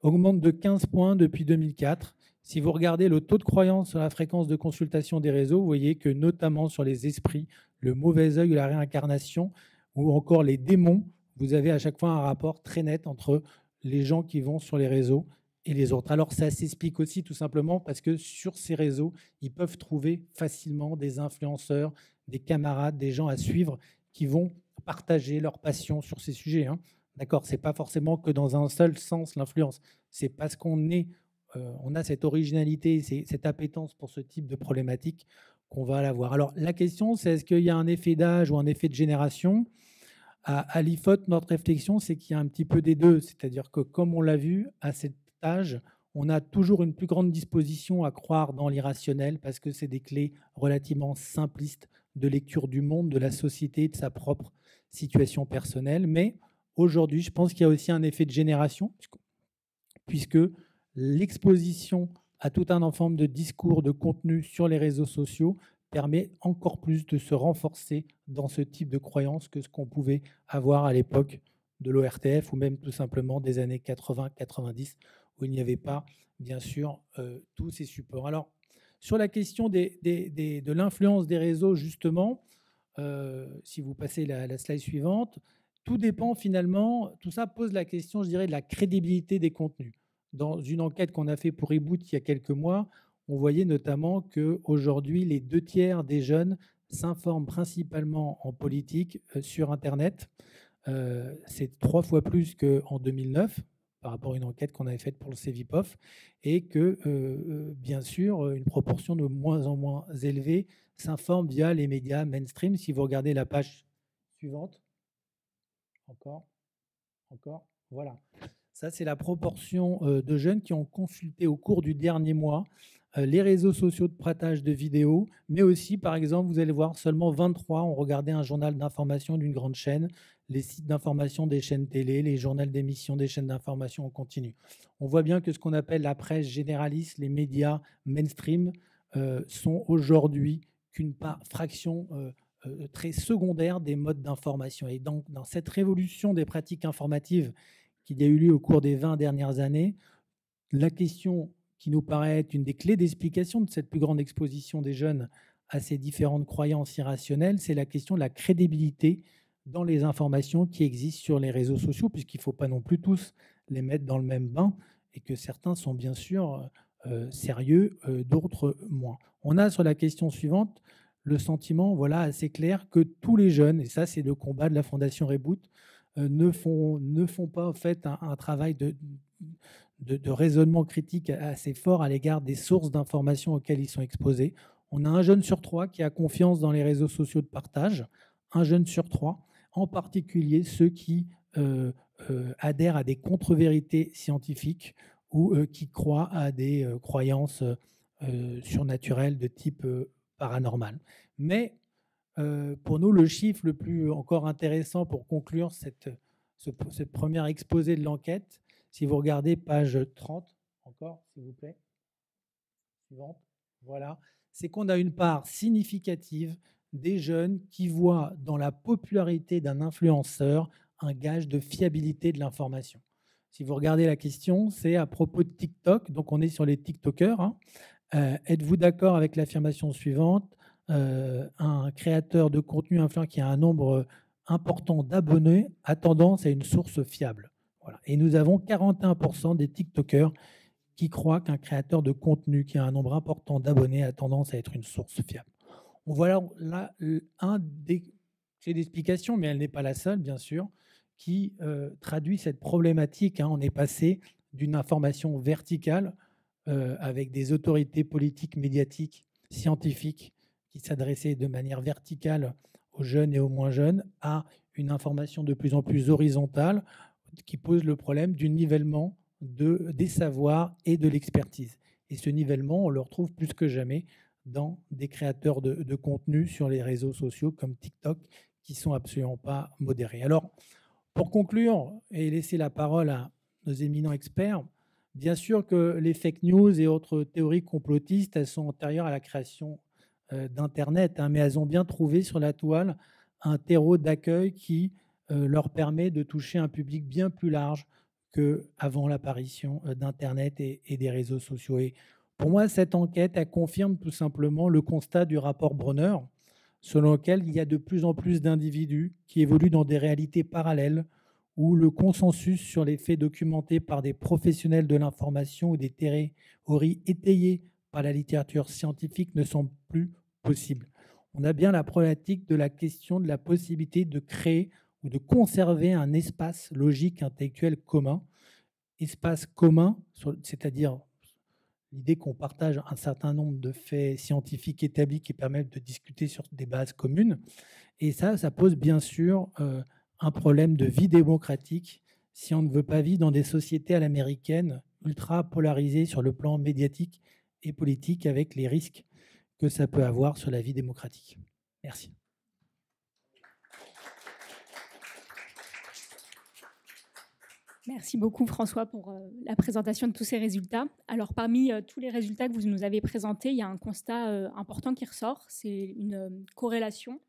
Speaker 1: augmente de 15 points depuis 2004. Si vous regardez le taux de croyance sur la fréquence de consultation des réseaux, vous voyez que notamment sur les esprits, le mauvais œil ou la réincarnation, ou encore les démons, vous avez à chaque fois un rapport très net entre les gens qui vont sur les réseaux et les autres. Alors ça s'explique aussi tout simplement parce que sur ces réseaux, ils peuvent trouver facilement des influenceurs, des camarades, des gens à suivre qui vont partager leur passion sur ces sujets. D'accord, c'est pas forcément que dans un seul sens l'influence. C'est parce qu'on on a cette originalité, cette appétence pour ce type de problématique qu'on va l'avoir. Alors la question, c'est est-ce qu'il y a un effet d'âge ou un effet de génération ? À l'IFOT, notre réflexion, c'est qu'il y a un petit peu des deux. C'est-à-dire que, comme on l'a vu, à cet âge, on a toujours une plus grande disposition à croire dans l'irrationnel parce que c'est des clés relativement simplistes de lecture du monde, de la société, de sa propre situation personnelle. Mais aujourd'hui, je pense qu'il y a aussi un effet de génération puisque l'exposition à tout un ensemble de discours, de contenus sur les réseaux sociaux permet encore plus de se renforcer dans ce type de croyance que ce qu'on pouvait avoir à l'époque de l'ORTF ou même tout simplement des années 80-90 où il n'y avait pas, bien sûr, tous ces supports. Alors, sur la question de l'influence des réseaux, justement, si vous passez la slide suivante, tout dépend finalement, tout ça pose la question, je dirais, de la crédibilité des contenus. Dans une enquête qu'on a fait pour Reboot il y a quelques mois, on voyait notamment qu'aujourd'hui, les 2/3 des jeunes s'informent principalement en politique sur Internet. C'est 3 fois plus qu'en 2009, par rapport à une enquête qu'on avait faite pour le Cevipof, et que, bien sûr, une proportion de moins en moins élevée s'informe via les médias mainstream. Si vous regardez la page suivante, encore, voilà. Ça, c'est la proportion de jeunes qui ont consulté au cours du dernier mois les réseaux sociaux de partage de vidéos, mais aussi, par exemple, vous allez voir, seulement 23 ont regardé un journal d'information d'une grande chaîne, les sites d'information des chaînes télé, les journaux d'émission des chaînes d'information en continu. On voit bien que ce qu'on appelle la presse généraliste, les médias mainstream, sont aujourd'hui qu'une fraction très secondaire des modes d'information. Et donc, dans cette révolution des pratiques informatives qu'il y a eu lieu au cours des 20 dernières années, la question qui nous paraît être une des clés d'explication de cette plus grande exposition des jeunes à ces différentes croyances irrationnelles, c'est la question de la crédibilité dans les informations qui existent sur les réseaux sociaux, puisqu'il ne faut pas non plus tous les mettre dans le même bain, et que certains sont bien sûr sérieux, d'autres moins. On a sur la question suivante le sentiment assez clair que tous les jeunes, et ça c'est le combat de la Fondation Reboot, ne font pas en fait un travail de raisonnement critique assez fort à l'égard des sources d'informations auxquelles ils sont exposés. On a un jeune sur 3 qui a confiance dans les réseaux sociaux de partage, un jeune sur 3, en particulier ceux qui adhèrent à des contre-vérités scientifiques ou qui croient à des croyances surnaturelles de type paranormal. Mais pour nous, le chiffre le plus encore intéressant pour conclure cette première exposé de l'enquête, si vous regardez page 30, encore, s'il vous plaît, suivante, voilà, c'est qu'on a une part significative des jeunes qui voient dans la popularité d'un influenceur un gage de fiabilité de l'information. Si vous regardez la question, c'est à propos de TikTok, donc on est sur les TikTokers. Êtes-vous d'accord avec l'affirmation suivante ? Un créateur de contenu influent qui a un nombre important d'abonnés a tendance à une source fiable. Voilà. Et nous avons 41% des TikTokers qui croient qu'un créateur de contenu qui a un nombre important d'abonnés a tendance à être une source fiable. On voit là un des clé d'explication, mais elle n'est pas la seule, bien sûr, qui traduit cette problématique. On est passé d'une information verticale avec des autorités politiques, médiatiques, scientifiques qui s'adressaient de manière verticale aux jeunes et aux moins jeunes à une information de plus en plus horizontale qui pose le problème du nivellement des savoirs et de l'expertise. Et ce nivellement, on le retrouve plus que jamais dans des créateurs de contenu sur les réseaux sociaux comme TikTok qui ne sont absolument pas modérés. Alors, pour conclure et laisser la parole à nos éminents experts, bien sûr que les fake news et autres théories complotistes, elles sont antérieures à la création d'Internet, mais elles ont bien trouvé sur la toile un terreau d'accueil qui leur permet de toucher un public bien plus large qu'avant l'apparition d'Internet et des réseaux sociaux. Et pour moi, cette enquête, elle confirme tout simplement le constat du rapport Bronner, selon lequel il y a de plus en plus d'individus qui évoluent dans des réalités parallèles où le consensus sur les faits documentés par des professionnels de l'information ou des théories étayées par la littérature scientifique ne semble plus possible. On a bien la problématique de la question de la possibilité de créer ou de conserver un espace logique intellectuel commun. Espace commun, c'est-à-dire l'idée qu'on partage un certain nombre de faits scientifiques établis qui permettent de discuter sur des bases communes. Et ça pose bien sûr un problème de vie démocratique si on ne veut pas vivre dans des sociétés à l'américaine ultra polarisées sur le plan médiatique et politique avec les risques que ça peut avoir sur la vie démocratique. Merci.
Speaker 4: Merci beaucoup François pour la présentation de tous ces résultats. Alors parmi tous les résultats que vous nous avez présentés, il y a un constat important qui ressort, c'est une corrélation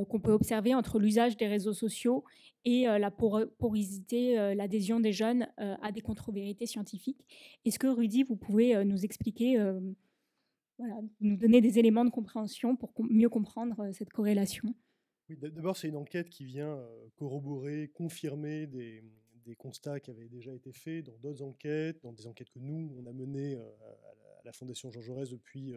Speaker 4: qu'on peut observer entre l'usage des réseaux sociaux et la porosité, l'adhésion des jeunes à des contre-vérités scientifiques. Est-ce que Rudy, vous pouvez nous expliquer, nous donner des éléments de compréhension pour mieux comprendre cette corrélation?
Speaker 3: Oui, d'abord, c'est une enquête qui vient corroborer, confirmer des constats qui avaient déjà été faits dans d'autres enquêtes, dans des enquêtes que nous, on a menées à la Fondation Jean Jaurès depuis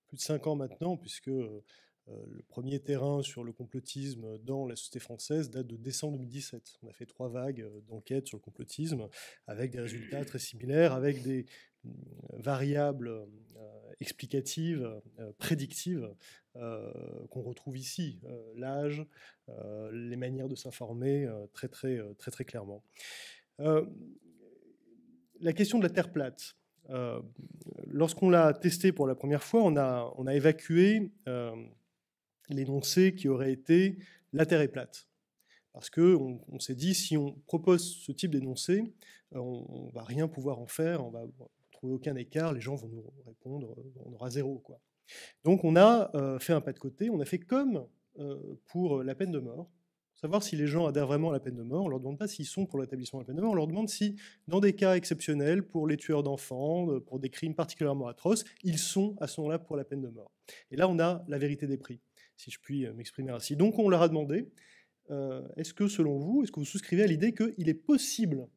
Speaker 3: plus de 5 ans maintenant, puisque le premier terrain sur le complotisme dans la société française date de décembre 2017. On a fait 3 vagues d'enquêtes sur le complotisme, avec des résultats très similaires, avec des variables explicatives, prédictives, qu'on retrouve ici, l'âge, les manières de s'informer très clairement. La question de la Terre plate. Lorsqu'on l'a testé pour la première fois, on a évacué l'énoncé qui aurait été « la Terre est plate ». Parce qu'on s'est dit, si on propose ce type d'énoncé, on ne va rien pouvoir en faire, on ne va trouver aucun écart, les gens vont nous répondre, on aura 0, quoi. Donc on a fait un pas de côté, on a fait comme pour la peine de mort, savoir si les gens adhèrent vraiment à la peine de mort. On ne leur demande pas s'ils sont pour l'établissement de la peine de mort, on leur demande si, dans des cas exceptionnels, pour les tueurs d'enfants, pour des crimes particulièrement atroces, ils sont à ce moment-là pour la peine de mort. Et là, on a la vérité des prix, si je puis m'exprimer ainsi. Donc on leur a demandé, est-ce que, selon vous, est-ce que vous souscrivez à l'idée qu'il est possible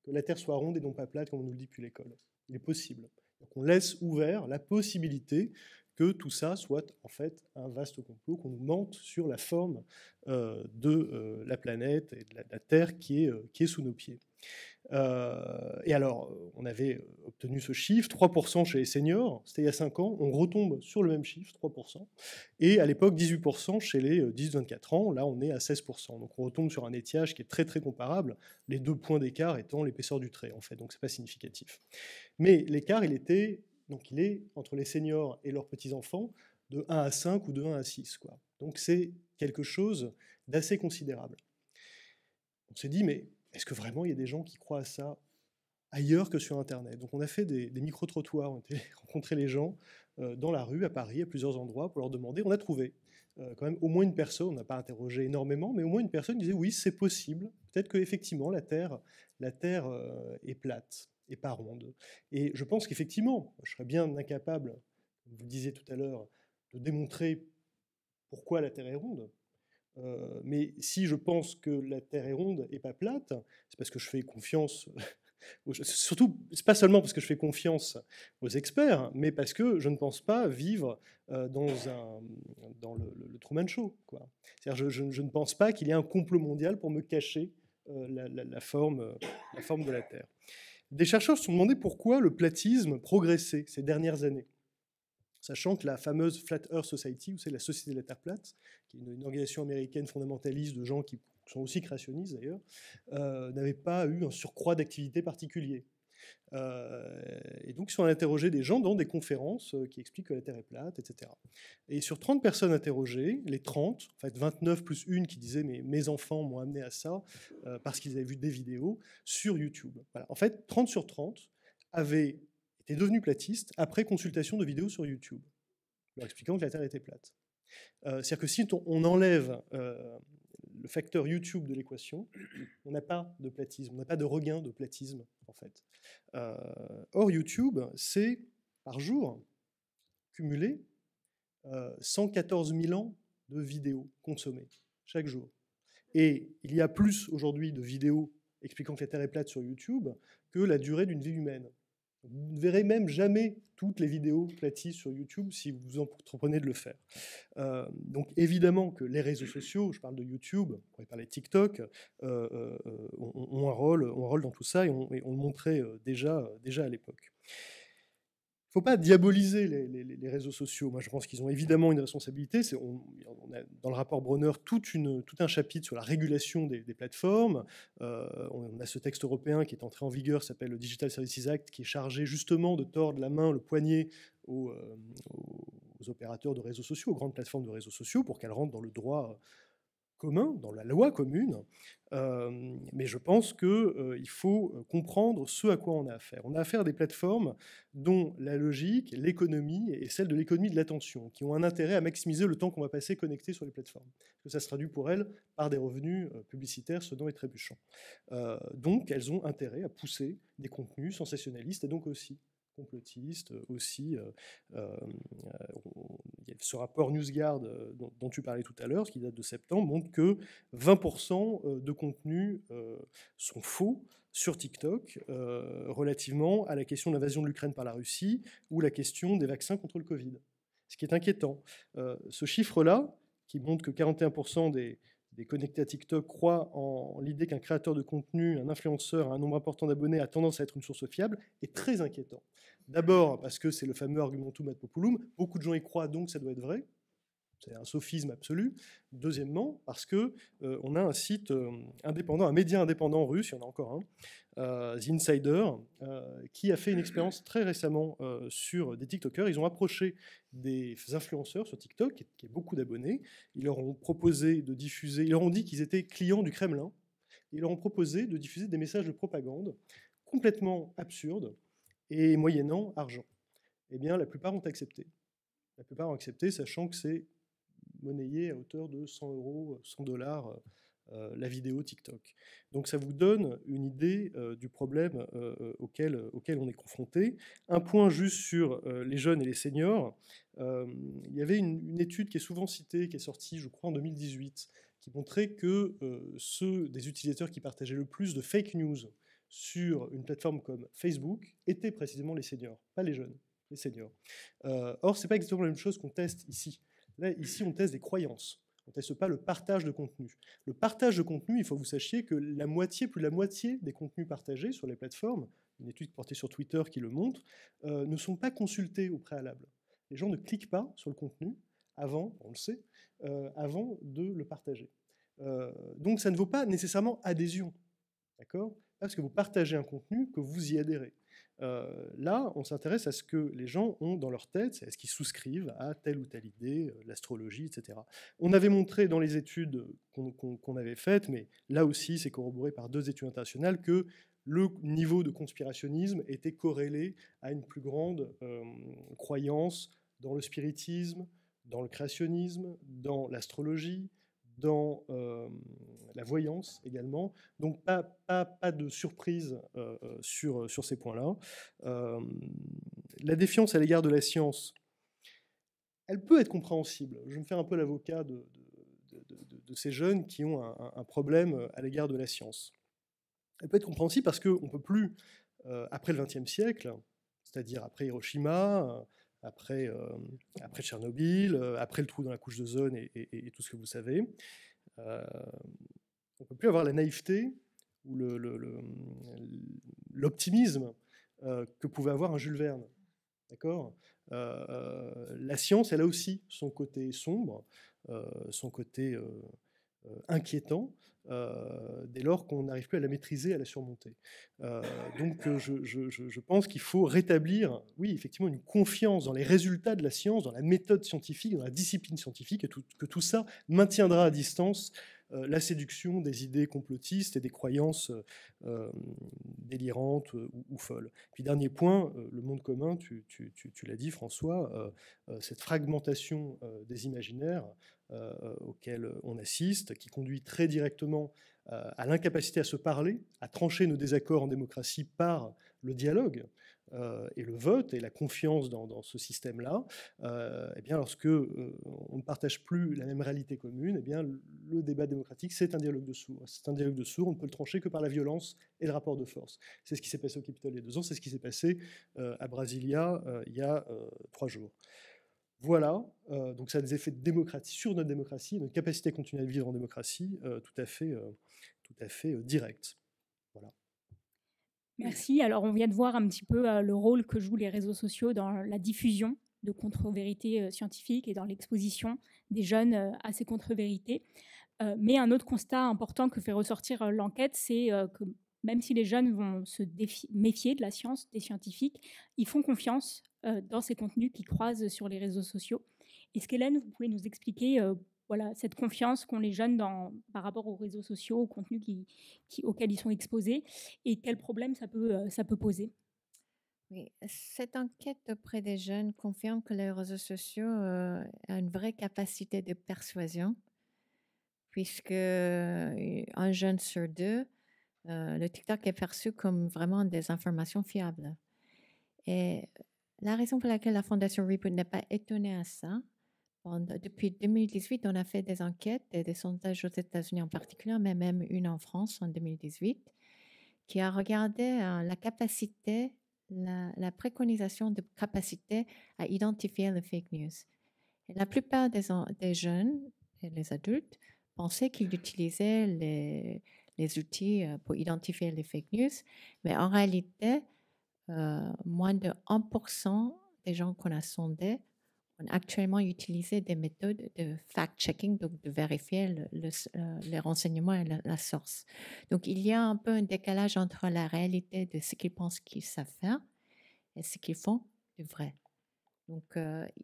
Speaker 3: que la Terre soit ronde et non pas plate, comme on nous le dit depuis l'école? Il est possible. Donc on laisse ouvert la possibilité que tout ça soit en fait un vaste complot, qu'on nous mente sur la forme de la planète et de la Terre qui est sous nos pieds. Et alors, on avait obtenu ce chiffre, 3% chez les seniors, c'était il y a 5 ans, on retombe sur le même chiffre, 3%, et à l'époque 18% chez les 10-24 ans, là on est à 16%, donc on retombe sur un étiage qui est très comparable, les 2 points d'écart étant l'épaisseur du trait en fait, donc c'est pas significatif. Mais l'écart il est entre les seniors et leurs petits-enfants de 1 à 5 ou de 1 à 6, quoi. Donc c'est quelque chose d'assez considérable. On s'est dit, mais est-ce que vraiment il y a des gens qui croient à ça ailleurs que sur Internet? Donc on a fait des micro-trottoirs, on a été rencontrer les gens dans la rue, à Paris, à plusieurs endroits, pour leur demander. On a trouvé quand même au moins une personne, on n'a pas interrogé énormément, mais au moins une personne disait oui, c'est possible, peut-être qu'effectivement la Terre est plate et pas ronde. Et je pense qu'effectivement, je serais bien incapable, comme vous le disiez tout à l'heure, de démontrer pourquoi la Terre est ronde. Mais si je pense que la Terre est ronde et pas plate, c'est parce que je fais confiance Surtout, c'est pas seulement parce que je fais confiance aux experts, mais parce que je ne pense pas vivre dans le Truman Show, quoi. C'est-à-dire, je ne pense pas qu'il y ait un complot mondial pour me cacher la forme de la Terre. Des chercheurs se sont demandé pourquoi le platisme progressait ces dernières années, sachant que la fameuse Flat Earth Society, ou c'est la Société de la Terre plate, qui est une organisation américaine fondamentaliste de gens qui sont aussi créationnistes d'ailleurs, n'avait pas eu un surcroît d'activité particulier. Et donc, ils sont allés interroger des gens dans des conférences qui expliquent que la Terre est plate, etc. Et sur 30 personnes interrogées, les 30, en fait 29 plus une qui disait « mes enfants m'ont amené à ça parce qu'ils avaient vu des vidéos sur YouTube ». Voilà. En fait, 30 sur 30 avaient été devenus platistes après consultation de vidéos sur YouTube, leur expliquant que la Terre était plate. C'est-à-dire que si on enlève le facteur YouTube de l'équation, on n'a pas de platisme, on n'a pas de regain de platisme, en fait. Or, YouTube, c'est, par jour, cumulé 114 000 ans de vidéos consommées, chaque jour. Et il y a plus, aujourd'hui, de vidéos expliquant que la Terre est plate sur YouTube que la durée d'une vie humaine. Vous ne verrez même jamais toutes les vidéos platistes sur YouTube si vous vous entreprenez de le faire. Donc évidemment que les réseaux sociaux, je parle de YouTube, on pourrait parler de TikTok, ont un rôle dans tout ça et on le montrait déjà à l'époque. Il ne faut pas diaboliser les réseaux sociaux. Moi, je pense qu'ils ont évidemment une responsabilité. On a dans le rapport Bronner tout un chapitre sur la régulation des plateformes. On a ce texte européen qui est entré en vigueur, qui s'appelle le Digital Services Act, qui est chargé justement de tordre la main, le poignet aux opérateurs de réseaux sociaux, aux grandes plateformes de réseaux sociaux, pour qu'elles rentrent dans le droit commun, dans la loi commune, mais je pense qu'il faut comprendre ce à quoi on a affaire. On a affaire à des plateformes dont la logique, l'économie est celle de l'économie de l'attention, qui ont un intérêt à maximiser le temps qu'on va passer connecté sur les plateformes. Parce que ça se traduit pour elles par des revenus publicitaires sonnants et trébuchants. Donc elles ont intérêt à pousser des contenus sensationnalistes et donc aussi complotistes, aussi. Ce rapport NewsGuard dont tu parlais tout à l'heure, qui date de septembre, montre que 20% de contenus sont faux sur TikTok relativement à la question de l'invasion de l'Ukraine par la Russie ou la question des vaccins contre le Covid. Ce qui est inquiétant. Ce chiffre-là, qui montre que 41% des connectés à TikTok croient en l'idée qu'un créateur de contenu, un influenceur, un nombre important d'abonnés a tendance à être une source fiable, est très inquiétant. D'abord parce que c'est le fameux argumentum ad populum, beaucoup de gens y croient donc ça doit être vrai, c'est un sophisme absolu. Deuxièmement, parce qu'on a un site indépendant, un média indépendant russe, il y en a encore un, The Insider, qui a fait une expérience très récemment sur des TikTokers. Ils ont approché des influenceurs sur TikTok, qui ont beaucoup d'abonnés. Ils leur ont proposé de diffuser, ils leur ont dit qu'ils étaient clients du Kremlin. Ils leur ont proposé de diffuser des messages de propagande complètement absurdes et moyennant argent. Eh bien, la plupart ont accepté. La plupart ont accepté, sachant que c'est monnayé à hauteur de 100 €, 100 $, la vidéo TikTok. Donc ça vous donne une idée du problème auquel on est confronté. Un point juste sur les jeunes et les seniors. Il y avait une étude qui est souvent citée, qui est sortie, je crois, en 2018, qui montrait que ceux des utilisateurs qui partageaient le plus de fake news sur une plateforme comme Facebook étaient précisément les seniors, pas les jeunes, les seniors. Or, ce n'est pas exactement la même chose qu'on teste ici. Là, ici, on teste des croyances. On ne teste pas le partage de contenu. Le partage de contenu, il faut que vous sachiez que plus de la moitié des contenus partagés sur les plateformes, une étude portée sur Twitter qui le montre, ne sont pas consultés au préalable. Les gens ne cliquent pas sur le contenu avant, on le sait, avant de le partager. Donc ça ne vaut pas nécessairement adhésion, d'accord ? Parce que vous partagez un contenu, que vous y adhérez. Là, on s'intéresse à ce que les gens ont dans leur tête, est-ce qu'ils souscrivent à telle ou telle idée, l'astrologie, etc. On avait montré dans les études qu'on avait faites, mais là aussi c'est corroboré par 2 études internationales, que le niveau de conspirationnisme était corrélé à une plus grande croyance dans le spiritisme, dans le créationnisme, dans l'astrologie, dans la voyance également. Donc pas de surprise sur ces points-là. La défiance à l'égard de la science, elle peut être compréhensible. Je vais me faire un peu l'avocat de ces jeunes qui ont un problème à l'égard de la science. Elle peut être compréhensible parce qu'on ne peut plus, après le XXe siècle, c'est-à-dire après Hiroshima, après Tchernobyl, après le trou dans la couche d'ozone et tout ce que vous savez, on ne peut plus avoir la naïveté ou l'optimisme que pouvait avoir un Jules Verne. D'accord ? La science, elle a aussi son côté sombre, son côté inquiétant, dès lors qu'on n'arrive plus à la maîtriser, à la surmonter. Donc je pense qu'il faut rétablir, oui, effectivement, une confiance dans les résultats de la science, dans la méthode scientifique, dans la discipline scientifique, et que tout ça maintiendra à distance la séduction des idées complotistes et des croyances délirantes ou folles. Puis dernier point, le monde commun, tu l'as dit François, cette fragmentation des imaginaires auquel on assiste, qui conduit très directement à l'incapacité à se parler, à trancher nos désaccords en démocratie par le dialogue et le vote et la confiance dans ce système-là, eh bien, lorsque on ne partage plus la même réalité commune, eh bien, le débat démocratique, c'est un dialogue de sourds. C'est un dialogue de sourds, on ne peut le trancher que par la violence et le rapport de force. C'est ce qui s'est passé au Capitole il y a 2 ans, c'est ce qui s'est passé à Brasilia il y a 3 jours. Voilà, donc ça a des effets sur notre démocratie, notre capacité à continuer à vivre en démocratie, tout à fait directs. Voilà.
Speaker 4: Merci. Alors, on vient de voir un petit peu le rôle que jouent les réseaux sociaux dans la diffusion de contre-vérités scientifiques et dans l'exposition des jeunes à ces contre-vérités. Mais un autre constat important que fait ressortir l'enquête, c'est que même si les jeunes vont se méfier de la science, des scientifiques, ils font confiance dans ces contenus qui croisent sur les réseaux sociaux. Est-ce qu'Hélène, vous pouvez nous expliquer voilà, cette confiance qu'ont les jeunes par rapport aux réseaux sociaux, aux contenus auxquels ils sont exposés, et quels problèmes ça peut poser?
Speaker 6: Oui, cette enquête auprès des jeunes confirme que les réseaux sociaux ont une vraie capacité de persuasion, puisque un jeune sur 2, le TikTok est perçu comme vraiment des informations fiables. Et la raison pour laquelle la Fondation Reboot n'est pas étonnée à ça, depuis 2018, on a fait des enquêtes et des sondages aux États-Unis en particulier, mais même une en France en 2018, qui a regardé la capacité, la préconisation de capacité à identifier les fake news. Et la plupart des jeunes et les adultes pensaient qu'ils utilisaient les outils pour identifier les fake news, mais en réalité, moins de 1% des gens qu'on a sondés ont actuellement utilisé des méthodes de fact-checking, donc de vérifier les renseignements et la source. Donc, il y a un peu un décalage entre la réalité de ce qu'ils pensent qu'ils savent faire et ce qu'ils font de vrai. Donc,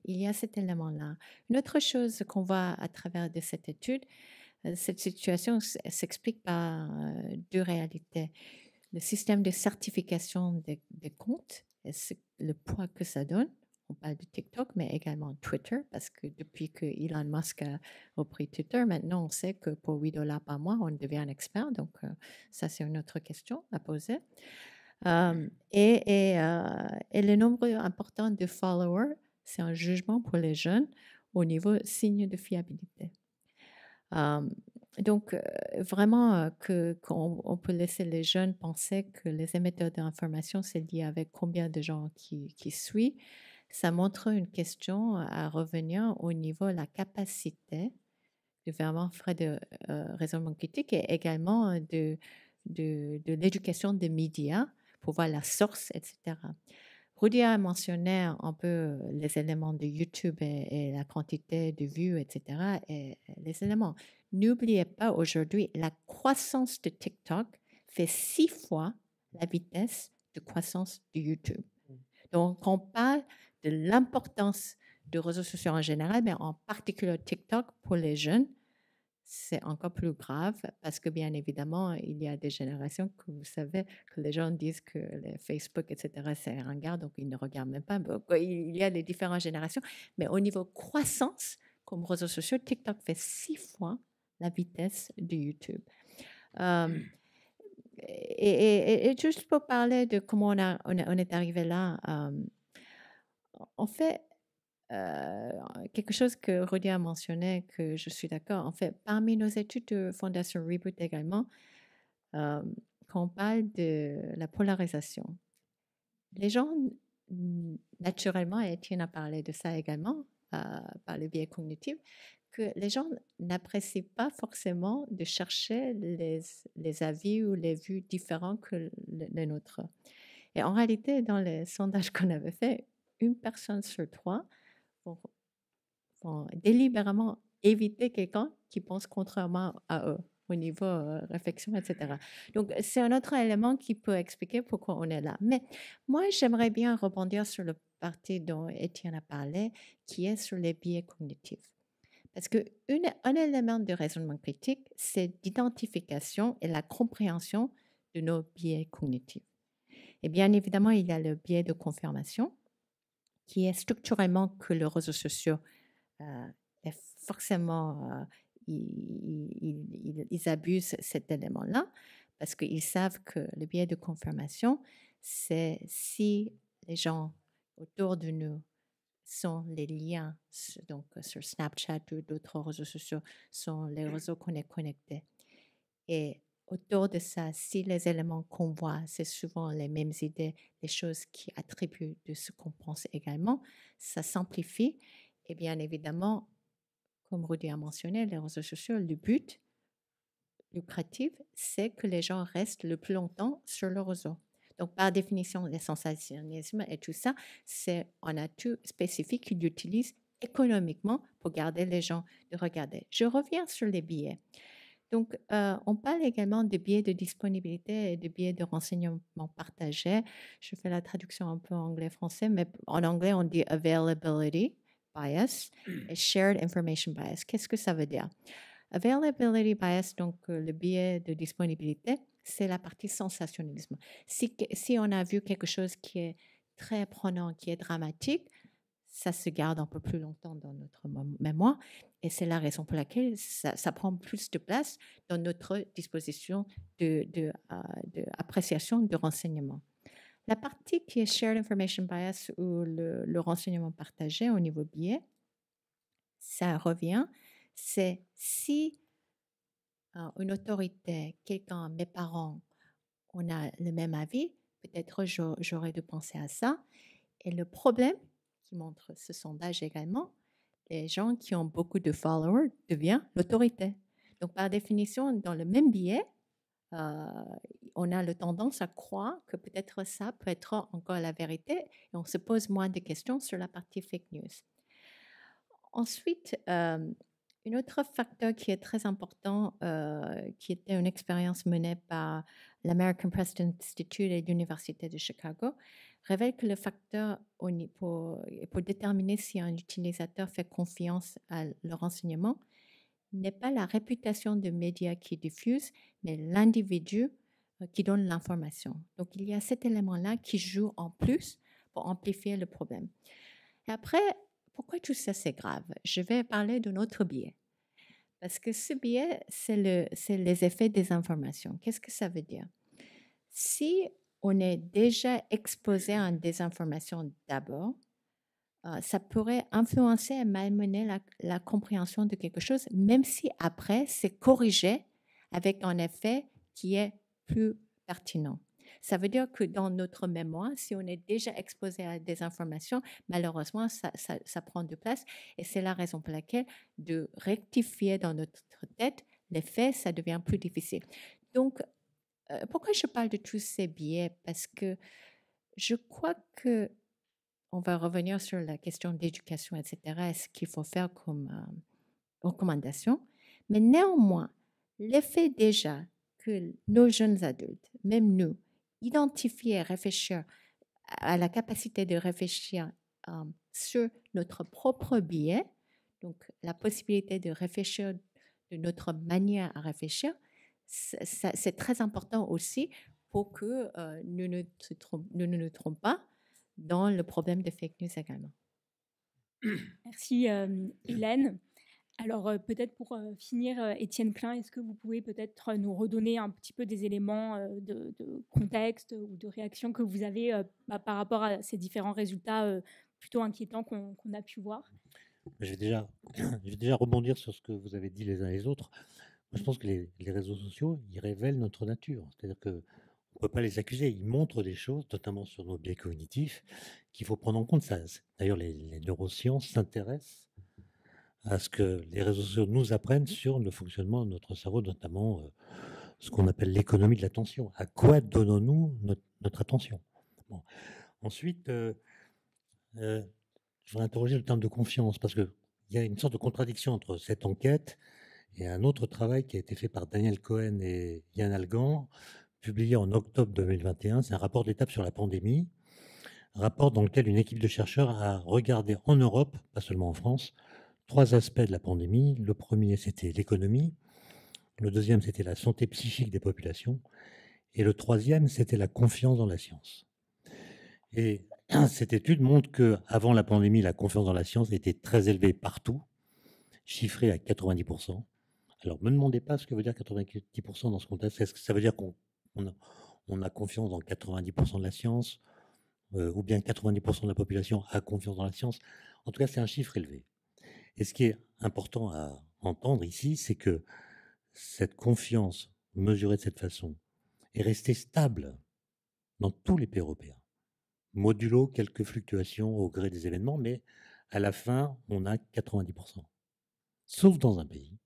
Speaker 6: il y a cet élément-là. Une autre chose qu'on voit à travers de cette étude, cette situation s'explique par 2 réalités. Le système de certification des comptes et le poids que ça donne. On parle de TikTok, mais également Twitter, parce que depuis que Elon Musk a repris Twitter, maintenant on sait que pour $8 par mois, on devient un expert. Donc, ça, c'est une autre question à poser. Et le nombre important de followers, c'est un jugement pour les jeunes au niveau signe de fiabilité. Donc, vraiment, qu'on peut laisser les jeunes penser que les émetteurs d'informations, c'est lié avec combien de gens qui suivent. Ça montre une question à revenir au niveau de la capacité de vraiment faire de raisonnement critique et également de l'éducation des médias pour voir la source, etc. Rudy a mentionné un peu les éléments de YouTube et la quantité de vues, etc. Et les éléments. N'oubliez pas aujourd'hui, la croissance de TikTok fait 6 fois la vitesse de croissance de YouTube. Donc, on parle de l'importance des réseaux sociaux en général, mais en particulier TikTok pour les jeunes, c'est encore plus grave parce que bien évidemment, il y a des générations que vous savez que les gens disent que les Facebook, etc., c'est ringard, donc ils ne regardent même pas. Il y a les différentes générations, mais au niveau croissance, comme réseaux sociaux, TikTok fait 6 fois la vitesse de YouTube. Et juste pour parler de comment on est arrivé là, en fait, quelque chose que Rudy a mentionné, que je suis d'accord. En fait, parmi nos études de Fondation Reboot également, quand quand on parle de la polarisation, les gens, naturellement, et Étienne a parlé de ça également, par le biais cognitif, que les gens n'apprécient pas forcément de chercher les avis ou les vues différents que les nôtres. Et en réalité, dans les sondages qu'on avait fait, 1 personne sur 3 vont délibérément éviter quelqu'un qui pense contrairement à eux au niveau réflexion, etc. Donc, c'est un autre élément qui peut expliquer pourquoi on est là. Mais moi, j'aimerais bien rebondir sur le parti dont Étienne a parlé, qui est sur les biais cognitifs. Parce qu'un élément de raisonnement critique, c'est l'identification et la compréhension de nos biais cognitifs. Et bien évidemment, il y a le biais de confirmation, qui est structurellement que les réseaux sociaux est forcément, ils abusent cet élément-là, parce qu'ils savent que le biais de confirmation, c'est si les gens autour de nous sont les liens, donc sur Snapchat ou d'autres réseaux sociaux, sont les réseaux qu'on est connectés. Et autour de ça, si les éléments qu'on voit, c'est souvent les mêmes idées, les choses qui attribuent de ce qu'on pense également, ça s'amplifie. Et bien évidemment, comme Rudy a mentionné, les réseaux sociaux, le but lucratif, c'est que les gens restent le plus longtemps sur le réseau. Donc, par définition, le sensationnisme et tout ça, c'est un atout spécifique qu'ils utilisent économiquement pour garder les gens de regarder. Je reviens sur les biais. Donc, on parle également de biais de disponibilité et de biais de renseignement partagé. Je fais la traduction un peu anglais-français, mais en anglais, on dit availability bias et shared information bias. Qu'est-ce que ça veut dire? Availability bias, donc le biais de disponibilité, c'est la partie sensationnalisme. Si on a vu quelque chose qui est très prenant, qui est dramatique, ça se garde un peu plus longtemps dans notre mémoire et c'est la raison pour laquelle ça prend plus de place dans notre disposition d'appréciation de renseignement. La partie qui est Shared Information Bias ou le renseignement partagé au niveau biais, ça revient, c'est si une autorité, quelqu'un, mes parents, on a le même avis, peut-être j'aurais dû penser à ça. Et le problème qui montre ce sondage également, les gens qui ont beaucoup de followers deviennent l'autorité. Donc, par définition, dans le même biais, on a la tendance à croire que peut-être ça peut être encore la vérité et on se pose moins de questions sur la partie fake news. Ensuite, un autre facteur qui est très important, qui était une expérience menée par l'American Press Institute et l'Université de Chicago, révèle que le facteur pour déterminer si un utilisateur fait confiance à le renseignement n'est pas la réputation de médias qui diffusent, mais l'individu qui donne l'information. Donc, il y a cet élément-là qui joue en plus pour amplifier le problème. Et après, pourquoi tout ça c'est grave? Je vais parler d'un autre biais. Parce que ce biais, c'est les effets des informations. Qu'est-ce que ça veut dire? Si on est déjà exposé à une désinformation d'abord, ça pourrait influencer et malmener la compréhension de quelque chose, même si après, c'est corrigé avec un effet qui est plus pertinent. Ça veut dire que dans notre mémoire, si on est déjà exposé à des informations, malheureusement, ça prend de place. Et c'est la raison pour laquelle de rectifier dans notre tête les faits, ça devient plus difficile. Donc, pourquoi je parle de tous ces biais? Parce que je crois que on va revenir sur la question d'éducation, etc., et ce qu'il faut faire comme recommandation. Mais néanmoins, l'effet déjà que nos jeunes adultes, même nous, identifier et réfléchir à la capacité de réfléchir sur notre propre biais, donc la possibilité de réfléchir de notre manière à réfléchir, c'est très important aussi pour que nous ne nous trompons pas dans le problème de fake news également.
Speaker 4: Merci Hélène. Alors peut-être pour finir, Étienne Klein, est-ce que vous pouvez peut-être nous redonner un petit peu des éléments de contexte ou de réaction que vous avez par rapport à ces différents résultats plutôt inquiétants qu'on a pu voir?
Speaker 5: Je vais déjà rebondir sur ce que vous avez dit les uns les autres. Moi, je pense que les réseaux sociaux, ils révèlent notre nature. C'est-à-dire que on ne peut pas les accuser. Ils montrent des choses, notamment sur nos biais cognitifs, qu'il faut prendre en compte. D'ailleurs, les neurosciences s'intéressent à ce que les réseaux sociaux nous apprennent sur le fonctionnement de notre cerveau, notamment ce qu'on appelle l'économie de l'attention. À quoi donnons-nous notre attention? Bon. Ensuite, je voudrais interroger le terme de confiance, parce qu'il y a une sorte de contradiction entre cette enquête et un autre travail qui a été fait par Daniel Cohen et Yann Algan, publié en octobre 2021. C'est un rapport d'étape sur la pandémie, un rapport dans lequel une équipe de chercheurs a regardé en Europe, pas seulement en France, 3 aspects de la pandémie. Le premier, c'était l'économie. Le deuxième, c'était la santé psychique des populations. Et le troisième, c'était la confiance dans la science. Et cette étude montre qu'avant la pandémie, la confiance dans la science était très élevée partout, chiffrée à 90%. Alors, ne me demandez pas ce que veut dire 90% dans ce contexte. Est-ce que ça veut dire qu'on a confiance dans 90% de la science, ou bien 90% de la population a confiance dans la science? En tout cas, c'est un chiffre élevé. Et ce qui est important à entendre ici, c'est que cette confiance mesurée de cette façon est restée stable dans tous les pays européens, modulo quelques fluctuations au gré des événements, mais à la fin, on a 90%. Sauf dans un pays,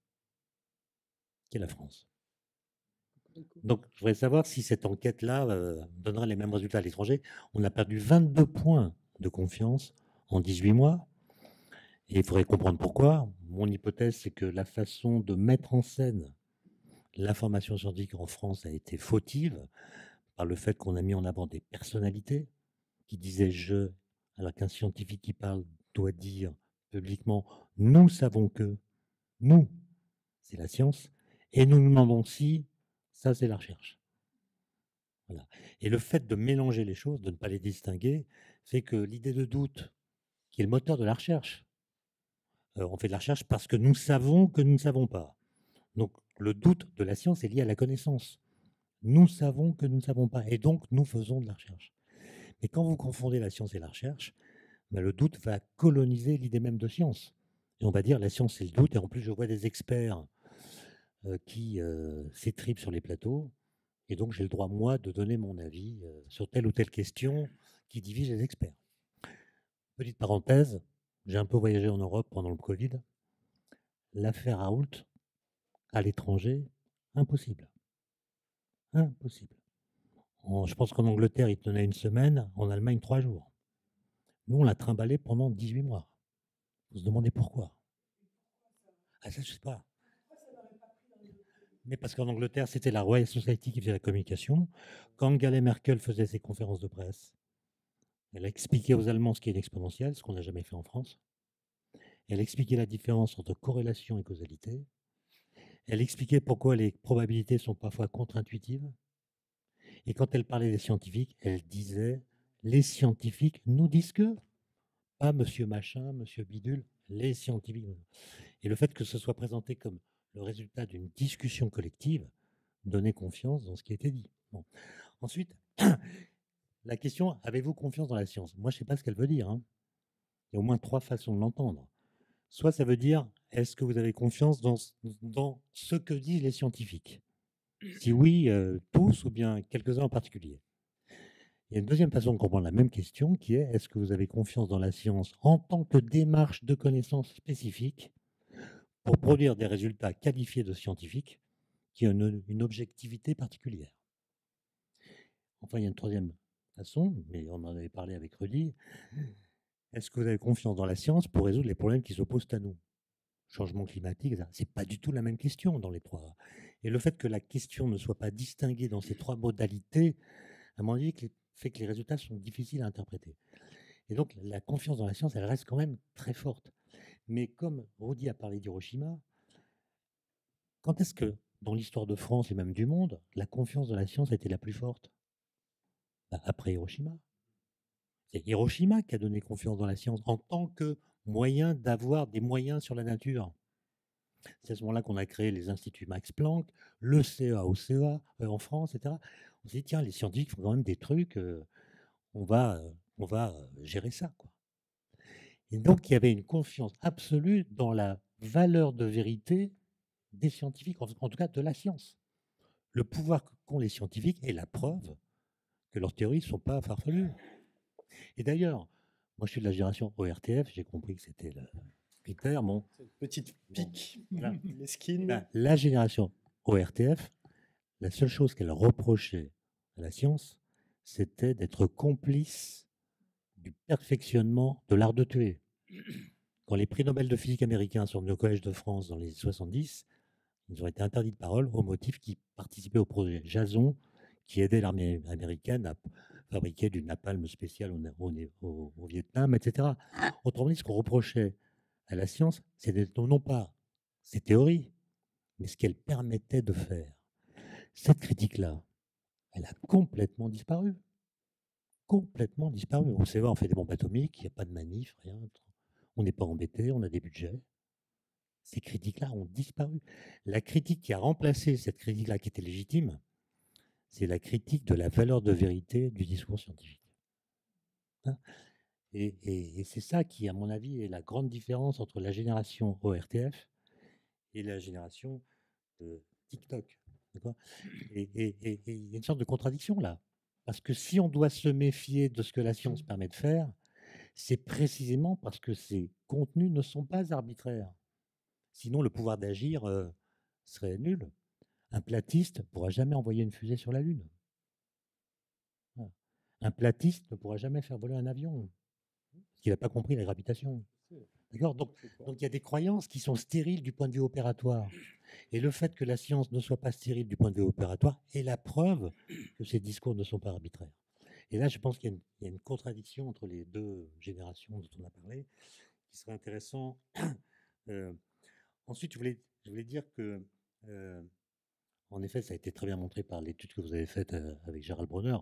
Speaker 5: qui est la France. Donc, je voudrais savoir si cette enquête-là donnera les mêmes résultats à l'étranger. On a perdu 22 points de confiance en 18 mois. Et il faudrait comprendre pourquoi. Mon hypothèse, c'est que la façon de mettre en scène l'information scientifique en France a été fautive par le fait qu'on a mis en avant des personnalités qui disaient « je », alors qu'un scientifique qui parle doit dire publiquement « nous savons que », nous, c'est la science, et nous nous demandons si, ça c'est la recherche. Voilà. Et le fait de mélanger les choses, de ne pas les distinguer, fait que l'idée de doute, qui est le moteur de la recherche, on fait de la recherche parce que nous savons que nous ne savons pas. Donc le doute de la science est lié à la connaissance. Nous savons que nous ne savons pas, et donc nous faisons de la recherche. Mais quand vous confondez la science et la recherche, ben, le doute va coloniser l'idée même de science. Et on va dire la science c'est le doute, et en plus je vois des experts qui s'étripent sur les plateaux, et donc j'ai le droit, moi, de donner mon avis sur telle ou telle question qui divise les experts. Petite parenthèse, j'ai un peu voyagé en Europe pendant le Covid. L'affaire Raoult, à l'étranger, impossible. Impossible. Je pense qu'en Angleterre, il tenait 1 semaine, en Allemagne, 3 jours. Nous, on l'a trimballé pendant 18 mois. Vous se demandez pourquoi? Ah, ça, je ne sais pas. Mais parce qu'en Angleterre, c'était la Royal Society qui faisait la communication. Quand Angela Merkel faisait ses conférences de presse, elle expliquait aux Allemands ce qu'est une exponentielle, ce qu'on n'a jamais fait en France. Elle expliquait la différence entre corrélation et causalité. Elle expliquait pourquoi les probabilités sont parfois contre-intuitives. Et quand elle parlait des scientifiques, elle disait « les scientifiques nous disent que ». Pas monsieur machin, monsieur bidule, les scientifiques. Et le fait que ce soit présenté comme le résultat d'une discussion collective donnait confiance dans ce qui était dit. Bon. Ensuite, la question, avez-vous confiance dans la science? Moi, je ne sais pas ce qu'elle veut dire. Hein. Il y a au moins 3 façons de l'entendre. Soit ça veut dire, est-ce que vous avez confiance dans ce que disent les scientifiques? Si oui, tous ou bien quelques-uns en particulier. Il y a une deuxième façon de comprendre la même question qui est, est-ce que vous avez confiance dans la science en tant que démarche de connaissance spécifique pour produire des résultats qualifiés de scientifiques qui ont une objectivité particulière? Enfin, il y a une troisième façon, mais on en avait parlé avec Rudy. Est-ce que vous avez confiance dans la science pour résoudre les problèmes qui s'opposent à nous? Changement climatique, ce n'est pas du tout la même question dans les 3. Et le fait que la question ne soit pas distinguée dans ces 3 modalités, à mon avis, fait que les résultats sont difficiles à interpréter. Et donc, la confiance dans la science, elle reste quand même très forte. Mais comme Rudy a parlé d'Hiroshima, quand est-ce que, dans l'histoire de France et même du monde, la confiance dans la science a été la plus forte? Après Hiroshima. C'est Hiroshima qui a donné confiance dans la science en tant que moyen d'avoir des moyens sur la nature. C'est à ce moment-là qu'on a créé les instituts Max Planck, le CEA au CEA en France, etc. On s'est dit, tiens, les scientifiques font quand même des trucs, on va gérer ça, quoi. Et donc, il y avait une confiance absolue dans la valeur de vérité des scientifiques, en tout cas de la science. le pouvoir qu'ont les scientifiques est la preuve que leurs théories ne sont pas farfelues. Et d'ailleurs, moi je suis de la génération ORTF, j'ai compris que c'était le critère. Bon,
Speaker 3: Cette petite pique
Speaker 5: voilà.
Speaker 3: mesquine.
Speaker 5: Ben, la génération ORTF, la seule chose qu'elle reprochait à la science, c'était d'être complice du perfectionnement de l'art de tuer. Quand les prix Nobel de physique américains sont venus au Collège de France dans les 70, ils ont été interdits de parole au motif qu'ils participaient au projet Jason, qui aidait l'armée américaine à fabriquer du napalm spécial au Vietnam, etc. Autrement dit, ce qu'on reprochait à la science, c'était non pas ses théories, mais ce qu'elle permettait de faire. Cette critique-là, elle a complètement disparu. Complètement disparu. On sait, on fait des bombes atomiques, il n'y a pas de manif, rien. On n'est pas embêté, on a des budgets. Ces critiques-là ont disparu. La critique qui a remplacé cette critique-là qui était légitime, c'est la critique de la valeur de vérité du discours scientifique. Hein, et c'est ça qui, à mon avis, est la grande différence entre la génération ORTF et la génération de TikTok. Et il y a une sorte de contradiction là. Parce que si on doit se méfier de ce que la science permet de faire, c'est précisément parce que ces contenus ne sont pas arbitraires. Sinon, le pouvoir d'agir serait nul. Un platiste ne pourra jamais envoyer une fusée sur la Lune. Un platiste ne pourra jamais faire voler un avion, parce qu'il n'a pas compris la gravitation. D'accord ? Donc, il y a des croyances qui sont stériles du point de vue opératoire. Et le fait que la science ne soit pas stérile du point de vue opératoire est la preuve que ces discours ne sont pas arbitraires. Et là, je pense qu'il y a une contradiction entre les deux générations dont on a parlé, qui serait intéressant. Ensuite, je voulais dire que, en effet, ça a été très bien montré par l'étude que vous avez faite avec Gérald Bronner.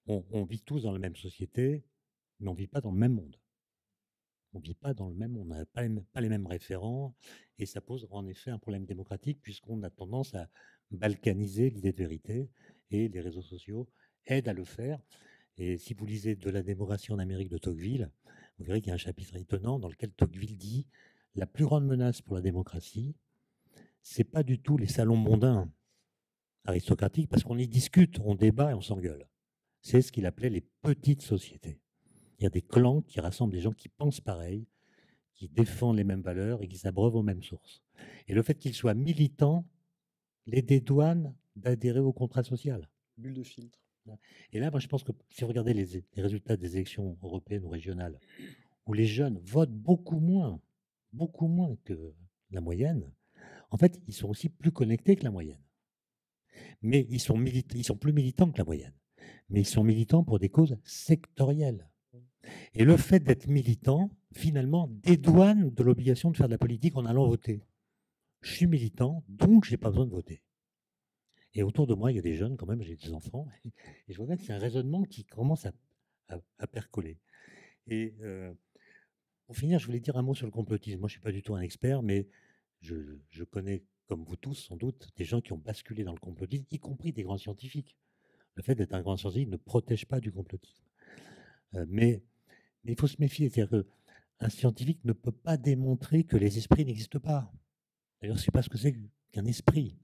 Speaker 5: On vit tous dans la même société, mais on ne vit pas dans le même monde. On ne vit pas dans le même monde, on n'a pas les mêmes référents, et ça pose en effet un problème démocratique, puisqu'on a tendance à balkaniser l'idée de vérité, et les réseaux sociaux aident à le faire. Et si vous lisez De la démocratie en Amérique de Tocqueville, vous verrez qu'il y a un chapitre étonnant dans lequel Tocqueville dit « La plus grande menace pour la démocratie, ce n'est pas du tout les salons mondains aristocratiques, parce qu'on y discute, on débat et on s'engueule. C'est ce qu'il appelait les petites sociétés. Il y a des clans qui rassemblent des gens qui pensent pareil, qui défendent les mêmes valeurs et qui s'abreuvent aux mêmes sources. Et le fait qu'ils soient militants les dédouane d'adhérer au contrat social.
Speaker 3: Bulle de filtre.
Speaker 5: Et là, moi, je pense que si vous regardez les résultats des élections européennes ou régionales, où les jeunes votent beaucoup moins que la moyenne, en fait, ils sont aussi plus connectés que la moyenne. Mais ils sont plus militants que la moyenne. Mais ils sont militants pour des causes sectorielles. Et le fait d'être militant, finalement, dédouane de l'obligation de faire de la politique en allant voter. Je suis militant, donc je n'ai pas besoin de voter. Et autour de moi, il y a des jeunes, quand même, j'ai des enfants, et je vois bien que c'est un raisonnement qui commence à percoler. Et pour finir, je voulais dire un mot sur le complotisme. Moi, je ne suis pas du tout un expert, mais je connais, comme vous tous, sans doute, des gens qui ont basculé dans le complotisme, y compris des grands scientifiques. Le fait d'être un grand scientifique ne protège pas du complotisme. Mais il faut se méfier. C'est-à-dire qu'un scientifique ne peut pas démontrer que les esprits n'existent pas. D'ailleurs, je ne sais pas ce que c'est qu'un esprit.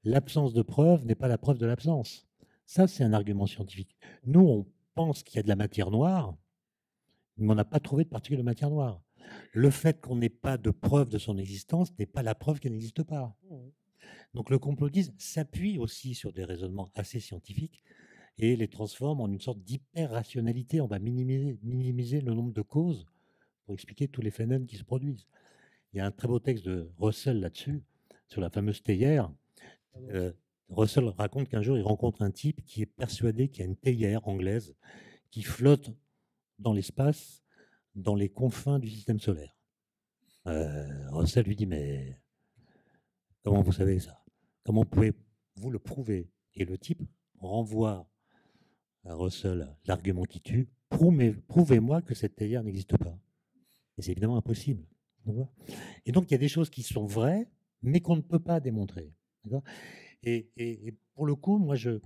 Speaker 5: L'absence de preuve n'est pas la preuve de l'absence. Ça, c'est un argument scientifique. Nous, on pense qu'il y a de la matière noire, mais on n'a pas trouvé de particules de matière noire. Le fait qu'on n'ait pas de preuve de son existence n'est pas la preuve qu'elle n'existe pas. Donc le complotisme s'appuie aussi sur des raisonnements assez scientifiques et les transforme en une sorte d'hyper-rationalité. On va minimiser le nombre de causes pour expliquer tous les phénomènes qui se produisent. Il y a un très beau texte de Russell là-dessus, sur la fameuse théière. Russell raconte qu'un jour, il rencontre un type qui est persuadé qu'il y a une théière anglaise qui flotte dans l'espace, dans les confins du système solaire. Russell lui dit, mais comment vous savez ça? Comment pouvez-vous le prouver? Et le type renvoie à Russell l'argument qui tue, prouvez-moi que cette théière n'existe pas. Et c'est évidemment impossible. Et donc, il y a des choses qui sont vraies, mais qu'on ne peut pas démontrer. Et pour le coup, moi, je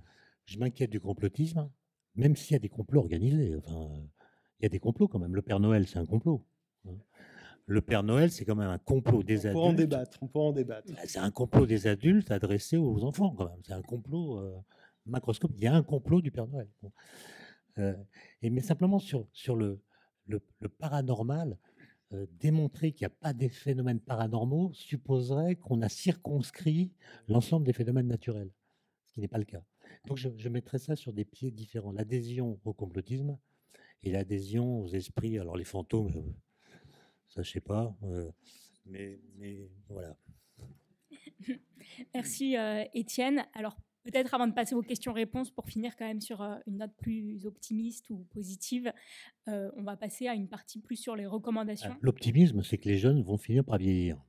Speaker 5: m'inquiète du complotisme, même s'il y a des complots organisés. Enfin, il y a des complots quand même. Le Père Noël, c'est un complot. le Père Noël, c'est quand même un complot des
Speaker 3: On pourra en
Speaker 5: adultes.
Speaker 3: débattre, on pourra en débattre.
Speaker 5: C'est un complot des adultes adressé aux enfants, quand même. C'est un complot macroscopique. Il y a un complot du Père Noël. Bon. Mais simplement sur le paranormal, démontrer qu'il n'y a pas des phénomènes paranormaux supposerait qu'on a circonscrit l'ensemble des phénomènes naturels, ce qui n'est pas le cas. Donc je mettrais ça sur des pieds différents. L'adhésion au complotisme et l'adhésion aux esprits, alors les fantômes, ça je sais pas, mais voilà.
Speaker 4: Merci Étienne. Alors peut-être avant de passer aux questions-réponses, pour finir quand même sur une note plus optimiste ou positive, on va passer à une partie plus sur les recommandations.
Speaker 5: L'optimisme, c'est que les jeunes vont finir par vieillir.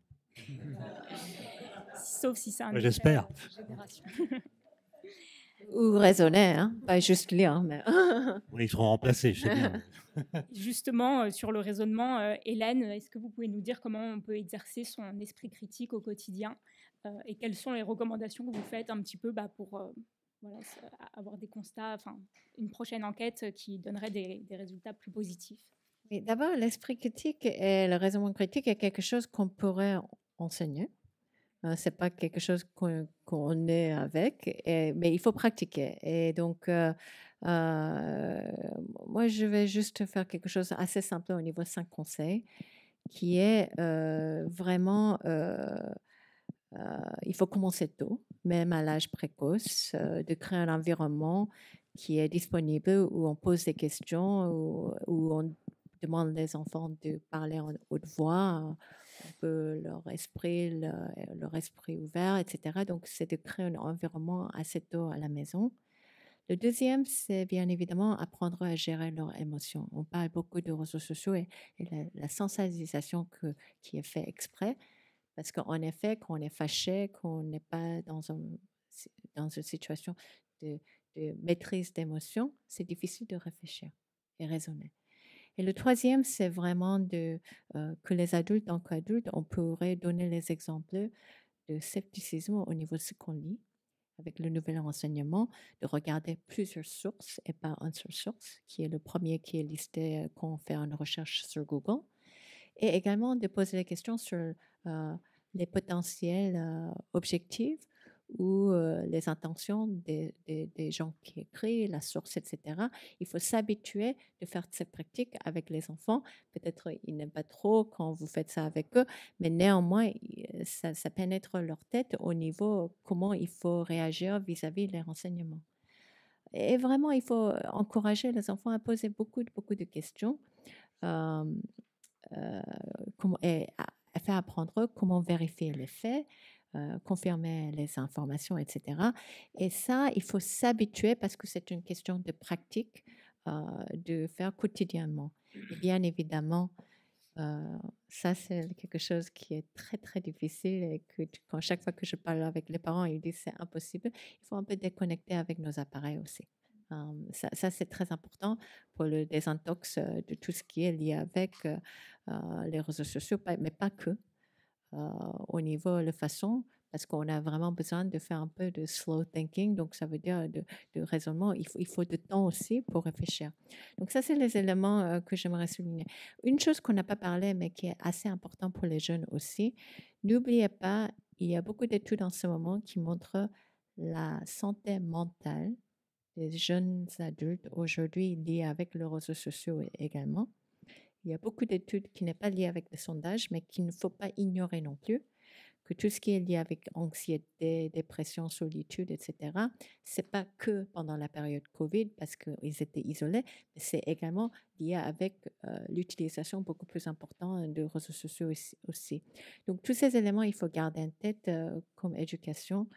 Speaker 4: Sauf si c'est un
Speaker 5: Ouais, j'espère.
Speaker 4: génération.
Speaker 6: Ou raisonner, hein, pas juste lire. Mais...
Speaker 5: Oui, ils seront remplacés, je sais bien.
Speaker 4: Justement, sur le raisonnement, Hélène, est-ce que vous pouvez nous dire comment on peut exercer son esprit critique au quotidien et quelles sont les recommandations que vous faites un petit peu pour voilà, avoir des constats, enfin une prochaine enquête qui donnerait des résultats plus positifs?
Speaker 6: D'abord, l'esprit critique et le raisonnement critique est quelque chose qu'on pourrait enseigner. C'est pas quelque chose qu'on est avec, mais il faut pratiquer. Et donc, moi, je vais juste faire quelque chose assez simple au niveau 5 conseils, qui est vraiment, il faut commencer tôt, même à l'âge précoce, de créer un environnement qui est disponible, où on pose des questions, où on demande aux enfants de parler en haute voix, un peu leur esprit ouvert, etc. Donc, c'est de créer un environnement assez tôt à la maison. Le deuxième, c'est bien évidemment apprendre à gérer leurs émotions. On parle beaucoup de réseaux sociaux et la sensibilisation qui est faite exprès, parce qu'en effet, quand on est fâché, qu'on n'est pas dans une situation de maîtrise d'émotions, c'est difficile de réfléchir et raisonner. Et le troisième, c'est vraiment que les adultes, en tant qu'adultes, on pourrait donner les exemples de scepticisme au niveau de ce qu'on lit, avec le nouvel renseignement, de regarder plusieurs sources et pas une seule source, qui est le premier qui est listé quand on fait une recherche sur Google. Et également de poser des questions sur les potentiels objectifs ou les intentions des gens qui écrivent, la source, etc. Il faut s'habituer de faire cette pratique avec les enfants. Peut-être ils n'aiment pas trop quand vous faites ça avec eux, mais néanmoins, ça pénètre leur tête au niveau comment il faut réagir vis-à-vis des renseignements. Et vraiment, il faut encourager les enfants à poser beaucoup de questions et à faire apprendre comment vérifier les faits, confirmer les informations, etc. Et ça, il faut s'habituer parce que c'est une question de pratique de faire quotidiennement. Et bien évidemment, ça, c'est quelque chose qui est très, très difficile et que quand chaque fois que je parle avec les parents, ils disent c'est impossible. Il faut un peu déconnecter avec nos appareils aussi. Ça c'est très important pour le désintox de tout ce qui est lié avec les réseaux sociaux, mais pas que. Au niveau de façon, parce qu'on a vraiment besoin de faire un peu de slow thinking, donc ça veut dire de raisonnement. Il faut du temps aussi pour réfléchir. Donc ça, c'est les éléments que j'aimerais souligner. Une chose qu'on n'a pas parlé, mais qui est assez important pour les jeunes aussi, n'oubliez pas, il y a beaucoup d'études en ce moment qui montrent la santé mentale des jeunes adultes aujourd'hui liées avec les réseaux sociaux également. Il y a beaucoup d'études qui n'est pas liées avec des sondages, mais qu'il ne faut pas ignorer non plus, que tout ce qui est lié avec anxiété, dépression, solitude, etc., c'est pas que pendant la période Covid parce qu'ils étaient isolés, mais c'est également lié avec l'utilisation beaucoup plus importante de réseaux sociaux aussi. Donc tous ces éléments, il faut garder en tête comme éducation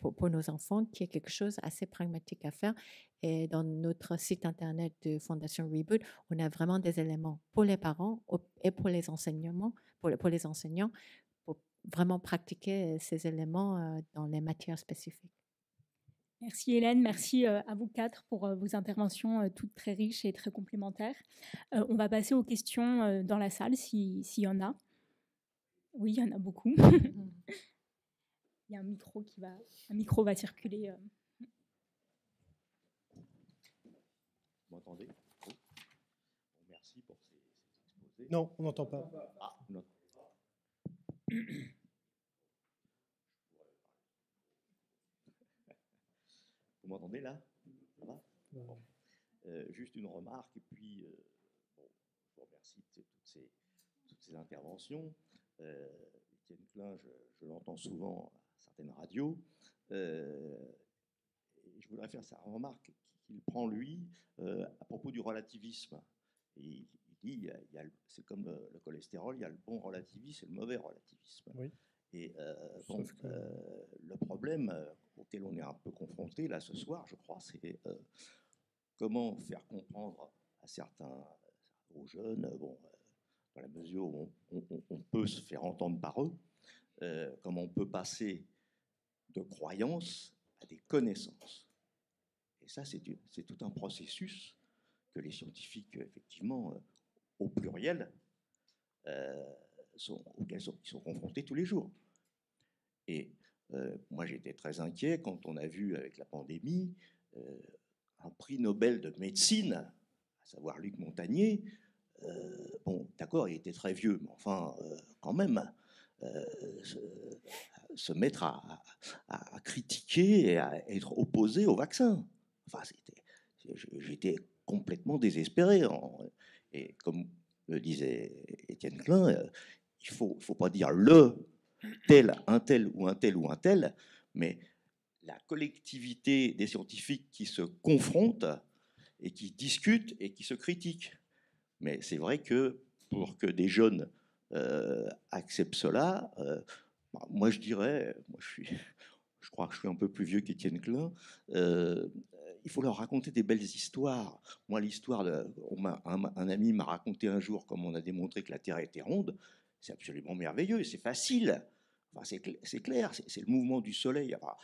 Speaker 6: pour nos enfants, qui est quelque chose assez pragmatique à faire. Et dans notre site internet de Fondation Reboot, on a vraiment des éléments pour les parents et pour les enseignements, pour les enseignants, pour vraiment pratiquer ces éléments dans les matières spécifiques.
Speaker 4: Merci Hélène, merci à vous quatre pour vos interventions toutes très riches et très complémentaires. On va passer aux questions dans la salle s'il y en a. Oui, il y en a beaucoup. Il y a un micro va circuler.
Speaker 7: Vous m'entendez? Merci pour ces exposés
Speaker 3: Non, on n'entend pas.
Speaker 7: Ah, non. Vous m'entendez là? Ça va? Bon. Juste une remarque, et puis bon, je vous remercie de toutes ces interventions. Étienne Klein, je l'entends souvent à certaines radios. Et je voudrais faire sa remarque qu'il prend, lui, à propos du relativisme. Et il dit, c'est comme le cholestérol, il y a le bon relativisme et le mauvais relativisme.
Speaker 3: Oui.
Speaker 7: Et le problème auquel on est un peu confronté là ce soir, je crois, c'est comment faire comprendre à certains, aux jeunes, bon, dans la mesure où on peut se faire entendre par eux, comment on peut passer de croyances à des connaissances. Et ça, c'est tout un processus que les scientifiques, effectivement, au pluriel, auxquels ils sont confrontés tous les jours. Et moi, j'étais très inquiet quand on a vu avec la pandémie un prix Nobel de médecine, à savoir Luc Montagnier. Bon, d'accord, il était très vieux, mais enfin, quand même, se mettre à critiquer et à être opposé au vaccin. Enfin, j'étais complètement désespéré. Et comme le disait Étienne Klein, il ne faut pas dire un tel ou un tel ou un tel, mais la collectivité des scientifiques qui se confrontent et qui discutent et qui se critiquent. Mais c'est vrai que pour que des jeunes acceptent cela, moi je dirais, je crois que je suis un peu plus vieux qu'Étienne Klein, il faut leur raconter des belles histoires. Moi, l'histoire, un ami m'a raconté un jour comment on a démontré que la Terre était ronde. C'est absolument merveilleux, c'est facile. Enfin, c'est clair, c'est le mouvement du Soleil. Enfin,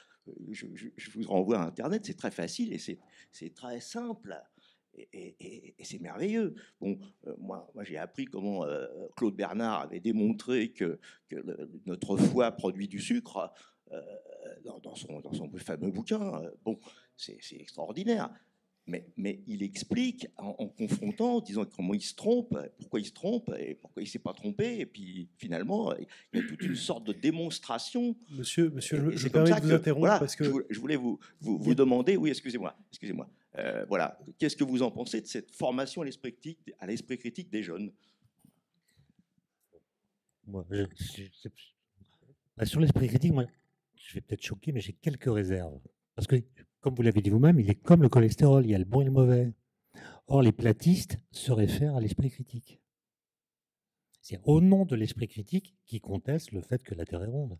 Speaker 7: je vous renvoie à Internet, c'est très facile et c'est très simple. Et c'est merveilleux. Bon, moi j'ai appris comment Claude Bernard avait démontré que notre foie produit du sucre dans son fameux bouquin. Bon, c'est extraordinaire. Mais il explique en confrontant, en disant comment il se trompe, pourquoi il se trompe et pourquoi il ne s'est pas trompé. Et puis finalement, il y a toute une sorte de démonstration.
Speaker 3: Monsieur, je permets de vous interrompre
Speaker 7: voilà,
Speaker 3: parce que
Speaker 7: je voulais vous demander, oui, excusez-moi. Voilà, qu'est-ce que vous en pensez de cette formation à l'esprit critique des jeunes?
Speaker 5: Moi, sur l'esprit critique, moi, je vais peut-être choquer, mais j'ai quelques réserves. Parce que, comme vous l'avez dit vous-même, il est comme le cholestérol, il y a le bon et le mauvais. Or, les platistes se réfèrent à l'esprit critique. C'est au nom de l'esprit critique qu'ils contestent le fait que la Terre est ronde.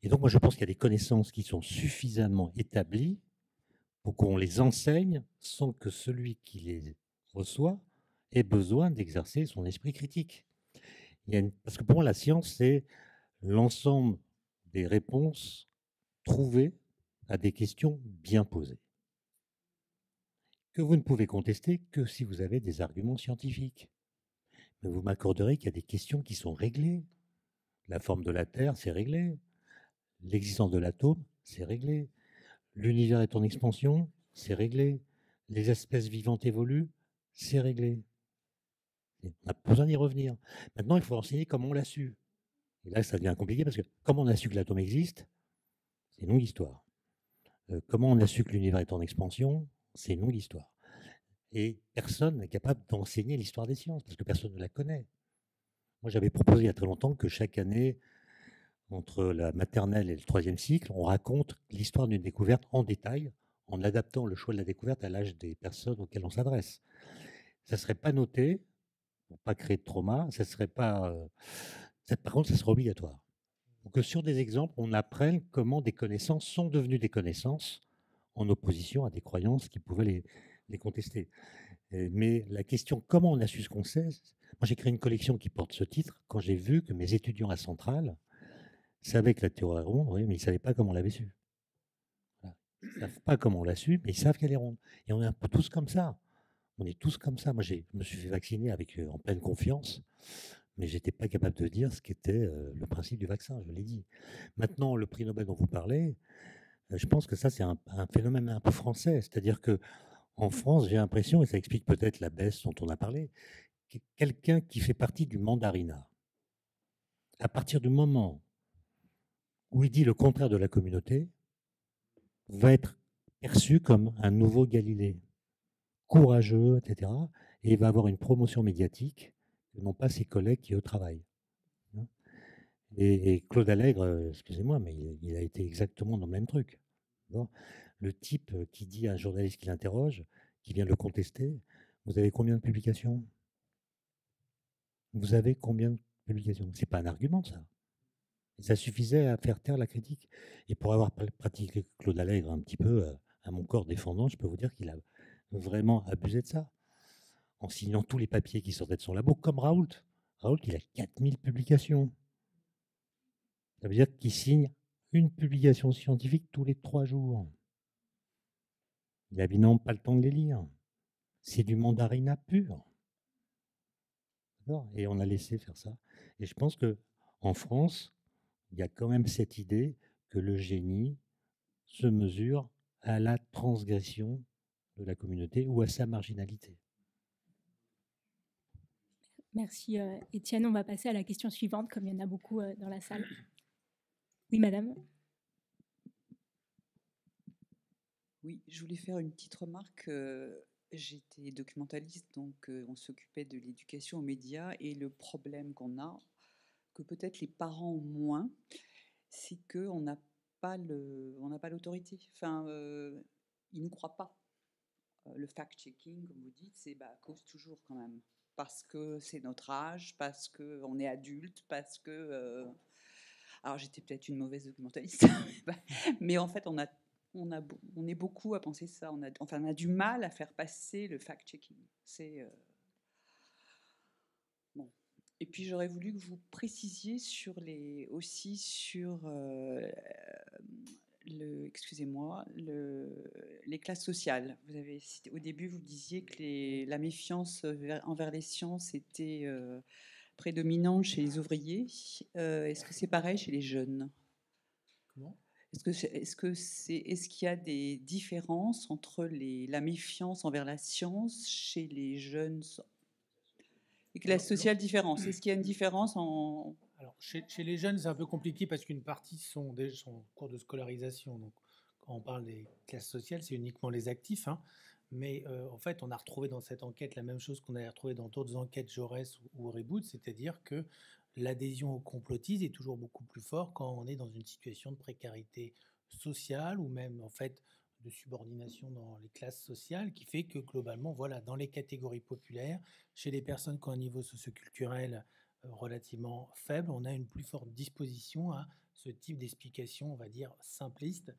Speaker 5: Et donc, moi, je pense qu'il y a des connaissances qui sont suffisamment établies pour qu'on les enseigne sans que celui qui les reçoit ait besoin d'exercer son esprit critique. Parce que pour moi, la science, c'est l'ensemble des réponses trouvées à des questions bien posées, que vous ne pouvez contester que si vous avez des arguments scientifiques. Mais vous m'accorderez qu'il y a des questions qui sont réglées. La forme de la Terre, c'est réglé. L'existence de l'atome, c'est réglé. L'univers est en expansion, c'est réglé. Les espèces vivantes évoluent, c'est réglé. On n'a pas besoin d'y revenir. Maintenant, il faut enseigner comment on l'a su. Et là, ça devient compliqué parce que comment on a su que l'atome existe, c'est une longue histoire. Comment on a su que l'univers est en expansion, c'est une longue histoire. Et personne n'est capable d'enseigner l'histoire des sciences parce que personne ne la connaît. Moi, j'avais proposé il y a très longtemps que chaque année, entre la maternelle et le 3e cycle, on raconte l'histoire d'une découverte en détail, en adaptant le choix de la découverte à l'âge des personnes auxquelles on s'adresse. Ça ne serait pas noté, pour ne pas créer de trauma, ça serait pas, par contre, ça serait obligatoire. Pour que sur des exemples, on apprenne comment des connaissances sont devenues des connaissances en opposition à des croyances qui pouvaient les contester. Mais la question comment on a su ce qu'on sait, moi j'ai créé une collection qui porte ce titre quand j'ai vu que mes étudiants à Centrale savaient que la Terre est ronde, oui, mais ils ne savaient pas comment on l'avait su. Voilà. Ils ne savent pas comment on l'a su, mais ils savent qu'elle est ronde. Et on est un peu tous comme ça. On est tous comme ça. Moi, je me suis fait vacciner en pleine confiance, mais je n'étais pas capable de dire ce qu'était le principe du vaccin, je l'ai dit. Maintenant, le prix Nobel dont vous parlez, je pense que ça, c'est un phénomène un peu français. C'est-à-dire qu'en France, j'ai l'impression, et ça explique peut-être la baisse dont on a parlé, quelqu'un qui fait partie du mandarinat, à partir du moment où il dit le contraire de la communauté, va être perçu comme un nouveau Galilée, courageux, etc. Et il va avoir une promotion médiatique que n'ont pas ses collègues qui eux travaillent. Et Claude Allègre, excusez-moi, mais il a été exactement dans le même truc. Le type qui dit à un journaliste qui l'interroge, qui vient le contester, vous avez combien de publications? Vous avez combien de publications? C'est pas un argument, ça. Et ça suffisait à faire taire la critique. Et pour avoir pratiqué Claude Allègre un petit peu à mon corps défendant, je peux vous dire qu'il a vraiment abusé de ça. En signant tous les papiers qui sortaient de son labo, comme Raoult. Raoult, il a 4000 publications. Ça veut dire qu'il signe une publication scientifique tous les 3 jours. Il a évidemment pas le temps de les lire. C'est du mandarinat pur. Et on a laissé faire ça. Et je pense qu'en France, il y a quand même cette idée que le génie se mesure à la transgression de la communauté ou à sa marginalité.
Speaker 4: Merci Étienne. On va passer à la question suivante, comme il y en a beaucoup dans la salle. Oui, madame.
Speaker 8: Oui, je voulais faire une petite remarque. J'étais documentaliste, donc on s'occupait de l'éducation aux médias, et le problème qu'on a, que peut-être les parents ont moins, c'est qu'on n'a pas l'autorité. Enfin, ils ne nous croient pas. Le fact-checking, comme vous dites, c'est cause toujours quand même. Parce que c'est notre âge, parce qu'on est adulte, parce que... alors j'étais peut-être une mauvaise documentaliste, mais en fait on est beaucoup à penser ça. On a du mal à faire passer le fact-checking. C'est bon. Et puis j'aurais voulu que vous précisiez aussi sur les classes sociales. Vous avez cité, au début, vous disiez que la méfiance envers les sciences était prédominante chez les ouvriers. Est-ce que c'est pareil chez les jeunes?
Speaker 1: Comment?
Speaker 8: Est-ce qu'il y a des différences entre la méfiance envers la science chez les jeunes et classes sociales différentes? Est-ce qu'il y a une différence en...
Speaker 1: Alors, chez les jeunes, c'est un peu compliqué parce qu'une partie sont en cours de scolarisation. Donc, quand on parle des classes sociales, c'est uniquement les actifs. Hein. Mais en fait, on a retrouvé dans cette enquête la même chose qu'on a retrouvé dans d'autres enquêtes Jaurès ou Reboot, c'est-à-dire que l'adhésion au complotisme est toujours beaucoup plus forte quand on est dans une situation de précarité sociale ou même en fait de subordination dans les classes sociales, qui fait que globalement, voilà, dans les catégories populaires, chez les personnes qui ont un niveau socioculturel relativement faible, on a une plus forte disposition à ce type d'explication, on va dire, simpliste,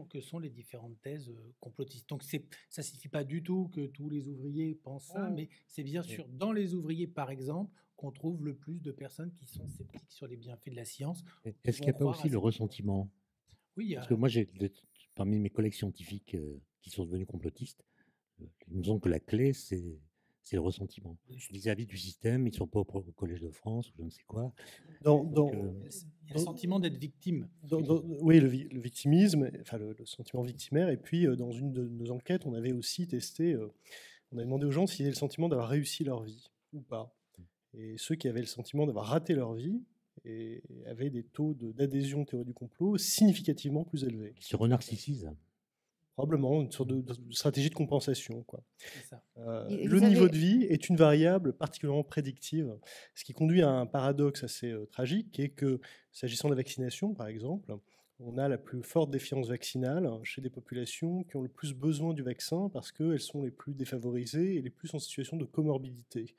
Speaker 1: que sont les différentes thèses complotistes. Donc ça ne signifie pas du tout que tous les ouvriers pensent ça, mais c'est bien sûr dans les ouvriers, par exemple, qu'on trouve le plus de personnes qui sont sceptiques sur les bienfaits de la science.
Speaker 5: Est-ce qu'il n'y a pas aussi le ressentiment?
Speaker 1: Oui.
Speaker 5: Parce que moi, parmi mes collègues scientifiques qui sont devenus complotistes, il me semble que la clé, c'est le ressentiment. Vis-à-vis du système, ils ne sont pas au Collège de France ou je ne sais quoi.
Speaker 1: Il y a le sentiment d'être victime.
Speaker 3: Oui, le victimisme, enfin le sentiment victimaire. Et puis, dans une de nos enquêtes, on avait aussi testé, on a demandé aux gens s'ils avaient le sentiment d'avoir réussi leur vie ou pas. Et ceux qui avaient le sentiment d'avoir raté leur vie avaient des taux d'adhésion théorie du complot significativement plus élevés.
Speaker 5: Ils se renarcissisent.
Speaker 3: Probablement une sorte de stratégie de compensation, quoi.
Speaker 1: C'est ça.
Speaker 3: Le niveau de vie est une variable particulièrement prédictive, ce qui conduit à un paradoxe assez tragique, qui est que, s'agissant de la vaccination, par exemple, on a la plus forte défiance vaccinale chez des populations qui ont le plus besoin du vaccin parce qu'elles sont les plus défavorisées et les plus en situation de comorbidité.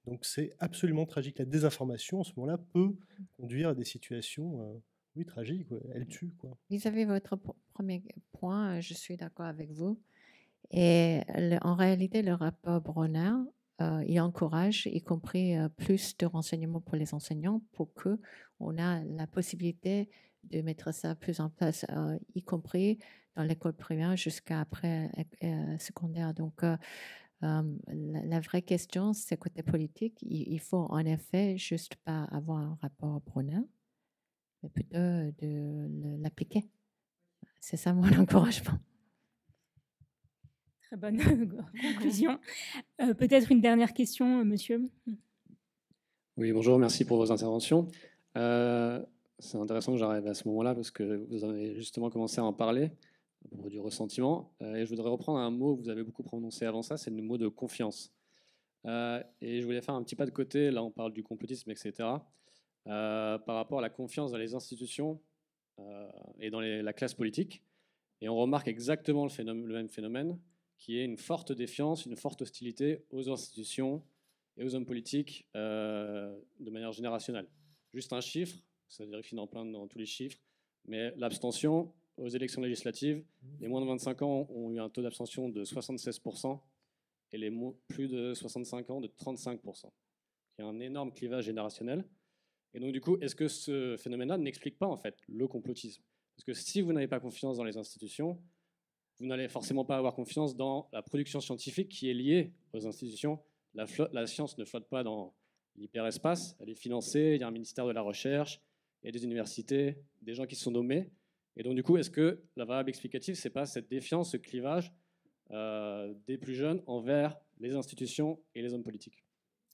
Speaker 3: Donc c'est absolument tragique. La désinformation, en ce moment-là, peut conduire à des situations... oui, tragique, ouais. Elle tue, quoi.
Speaker 6: Vis-à-vis de votre premier point, je suis d'accord avec vous. Et en réalité, le rapport Bronner, il encourage, y compris plus de renseignements pour les enseignants, pour qu'on ait la possibilité de mettre ça plus en place, y compris dans l'école primaire jusqu'à après secondaire. Donc, la vraie question, c'est côté politique. Il faut en effet juste pas avoir un rapport Bronner, mais plutôt de l'appliquer. C'est ça mon encouragement.
Speaker 4: Très bonne conclusion. Peut-être une dernière question, monsieur.
Speaker 9: Oui, bonjour, merci pour vos interventions. C'est intéressant que j'arrive à ce moment-là parce que vous avez justement commencé à en parler à propos du ressentiment. Et je voudrais reprendre un mot que vous avez beaucoup prononcé avant ça, c'est le mot de confiance. Et je voulais faire un petit pas de côté, là on parle du complotisme, etc. Par rapport à la confiance dans les institutions et dans la classe politique. Et on remarque exactement le même phénomène, qui est une forte défiance, une forte hostilité aux institutions et aux hommes politiques de manière générationnelle. Juste un chiffre, ça se vérifie dans tous les chiffres, mais l'abstention aux élections législatives, les moins de 25 ans ont eu un taux d'abstention de 76% et les plus de 65 ans de 35%. Il y a un énorme clivage générationnel. Et donc du coup, est-ce que ce phénomène-là n'explique pas en fait le complotisme? Parce que si vous n'avez pas confiance dans les institutions, vous n'allez forcément pas avoir confiance dans la production scientifique qui est liée aux institutions. La science ne flotte pas dans l'hyperespace, elle est financée, il y a un ministère de la Recherche, il y a des universités, des gens qui sont nommés. Et donc du coup, est-ce que la variable explicative, ce n'est pas cette défiance, ce clivage des plus jeunes envers les institutions et les hommes politiques?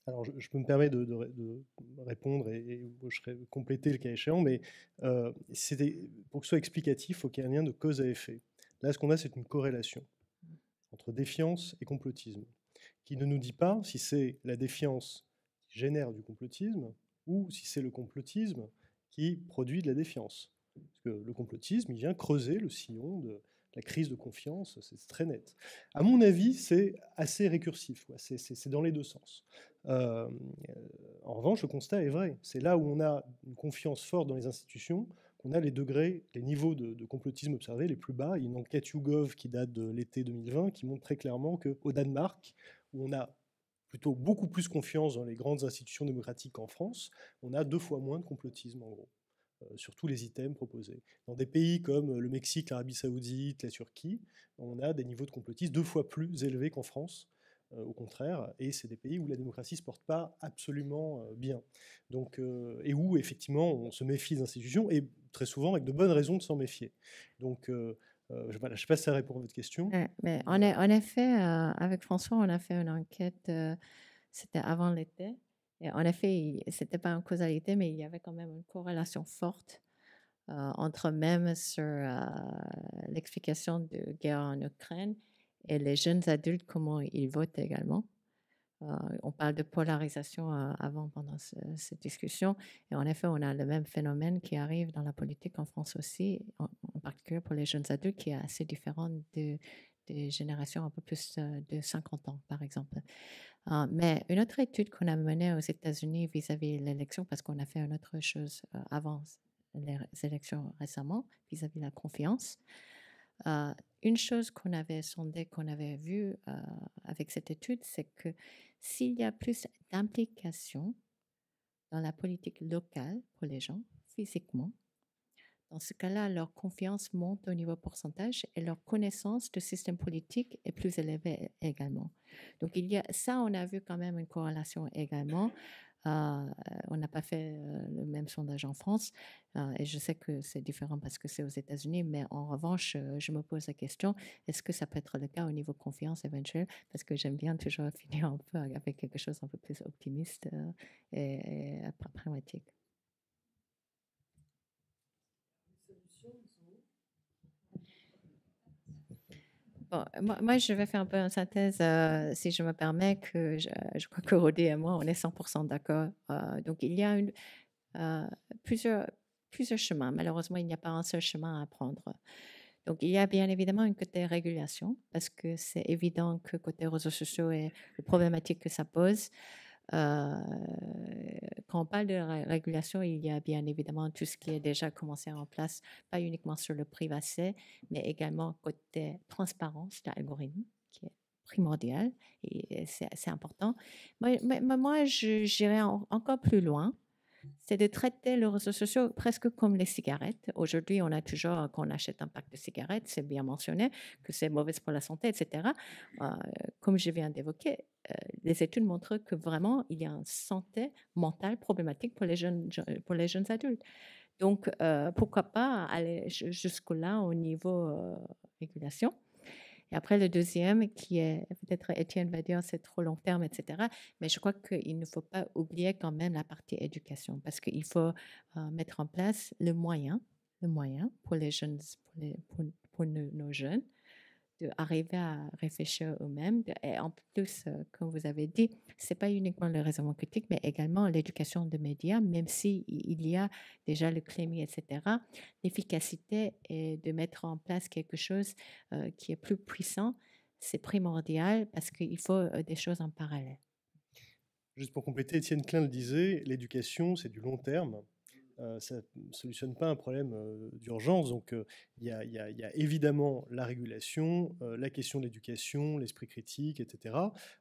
Speaker 3: Alors, je peux me permettre de répondre et je serai complété le cas échéant, mais pour que ce soit explicatif, il faut qu'il y ait un lien de cause à effet. Là, ce qu'on a, c'est une corrélation entre défiance et complotisme, qui ne nous dit pas si c'est la défiance qui génère du complotisme ou si c'est le complotisme qui produit de la défiance. Parce que le complotisme, il vient creuser le sillon de la crise de confiance, c'est très net. À mon avis, c'est assez récursif, c'est dans les deux sens. En revanche, le constat est vrai. C'est là où on a une confiance forte dans les institutions qu'on a les degrés, les niveaux de complotisme observés les plus bas. Il y a une enquête YouGov qui date de l'été 2020 qui montre très clairement qu'au Danemark, où on a plutôt beaucoup plus confiance dans les grandes institutions démocratiques qu'en France, on a 2 fois moins de complotisme, en gros, sur tous les items proposés. Dans des pays comme le Mexique, l'Arabie Saoudite, la Turquie, on a des niveaux de complotisme 2 fois plus élevés qu'en France, au contraire, et c'est des pays où la démocratie ne se porte pas absolument bien. Donc, et où, effectivement, on se méfie des institutions, et très souvent avec de bonnes raisons de s'en méfier. Donc, je ne sais pas si ça répond à votre question.
Speaker 6: Mais en effet, avec François, on a fait une enquête, c'était avant l'été. Et en effet, ce n'était pas une causalité, mais il y avait quand même une corrélation forte entre même sur l'explication de guerre en Ukraine et les jeunes adultes, comment ils votent également. On parle de polarisation avant, pendant cette discussion. Et en effet, on a le même phénomène qui arrive dans la politique en France aussi, en particulier pour les jeunes adultes, qui est assez différent des générations un peu plus de 50 ans, par exemple. Mais une autre étude qu'on a menée aux États-Unis vis-à-vis de l'élection, parce qu'on a fait une autre chose avant les élections récemment, vis-à-vis de la confiance, une chose qu'on avait sondée, qu'on avait vue avec cette étude, c'est que s'il y a plus d'implication dans la politique locale pour les gens, physiquement, dans ce cas-là, leur confiance monte au niveau pourcentage et leur connaissance du système politique est plus élevée également. Donc, ça, on a vu quand même une corrélation également. On n'a pas fait le même sondage en France et je sais que c'est différent parce que c'est aux États-Unis, mais en revanche, je me pose la question, est-ce que ça peut être le cas au niveau confiance éventuelle? Parce que j'aime bien toujours finir un peu avec quelque chose un peu plus optimiste et pragmatique. Bon, moi, je vais faire un peu une synthèse, si je me permets, que je crois que Rodé et moi, on est 100% d'accord. Donc, il y a plusieurs chemins. Malheureusement, il n'y a pas un seul chemin à prendre. Donc, il y a bien évidemment une côté régulation, parce que c'est évident que côté réseaux sociaux et les problématiques que ça pose, quand on parle de régulation, il y a bien évidemment tout ce qui est déjà commencé en place, pas uniquement sur le privacy, mais également côté transparence de l'algorithme, qui est primordial et c'est important. Moi j'irais encore plus loin. C'est de traiter les réseaux sociaux presque comme les cigarettes. Aujourd'hui, on a toujours, quand on achète un pack de cigarettes, c'est bien mentionné que c'est mauvais pour la santé, etc. Comme je viens d'évoquer, les études montrent que vraiment, il y a une santé mentale problématique pour les jeunes adultes. Donc, pourquoi pas aller jusque-là au niveau régulation. Et après, le deuxième, qui est, peut-être Étienne va dire, c'est trop long terme, etc. Mais je crois qu'il ne faut pas oublier quand même la partie éducation, parce qu'il faut mettre en place le moyen pour les jeunes, pour nos jeunes, d'arriver à réfléchir eux-mêmes. Et en plus, comme vous avez dit, ce n'est pas uniquement le raisonnement critique, mais également l'éducation des médias, même s'il y a déjà le CLEMI, etc. L'efficacité est de mettre en place quelque chose qui est plus puissant. C'est primordial parce qu'il faut des choses en parallèle.
Speaker 3: Juste pour compléter, Étienne Klein le disait, l'éducation, c'est du long terme. Ça ne solutionne pas un problème d'urgence. Donc, il y a évidemment la régulation, la question de l'éducation, l'esprit critique, etc.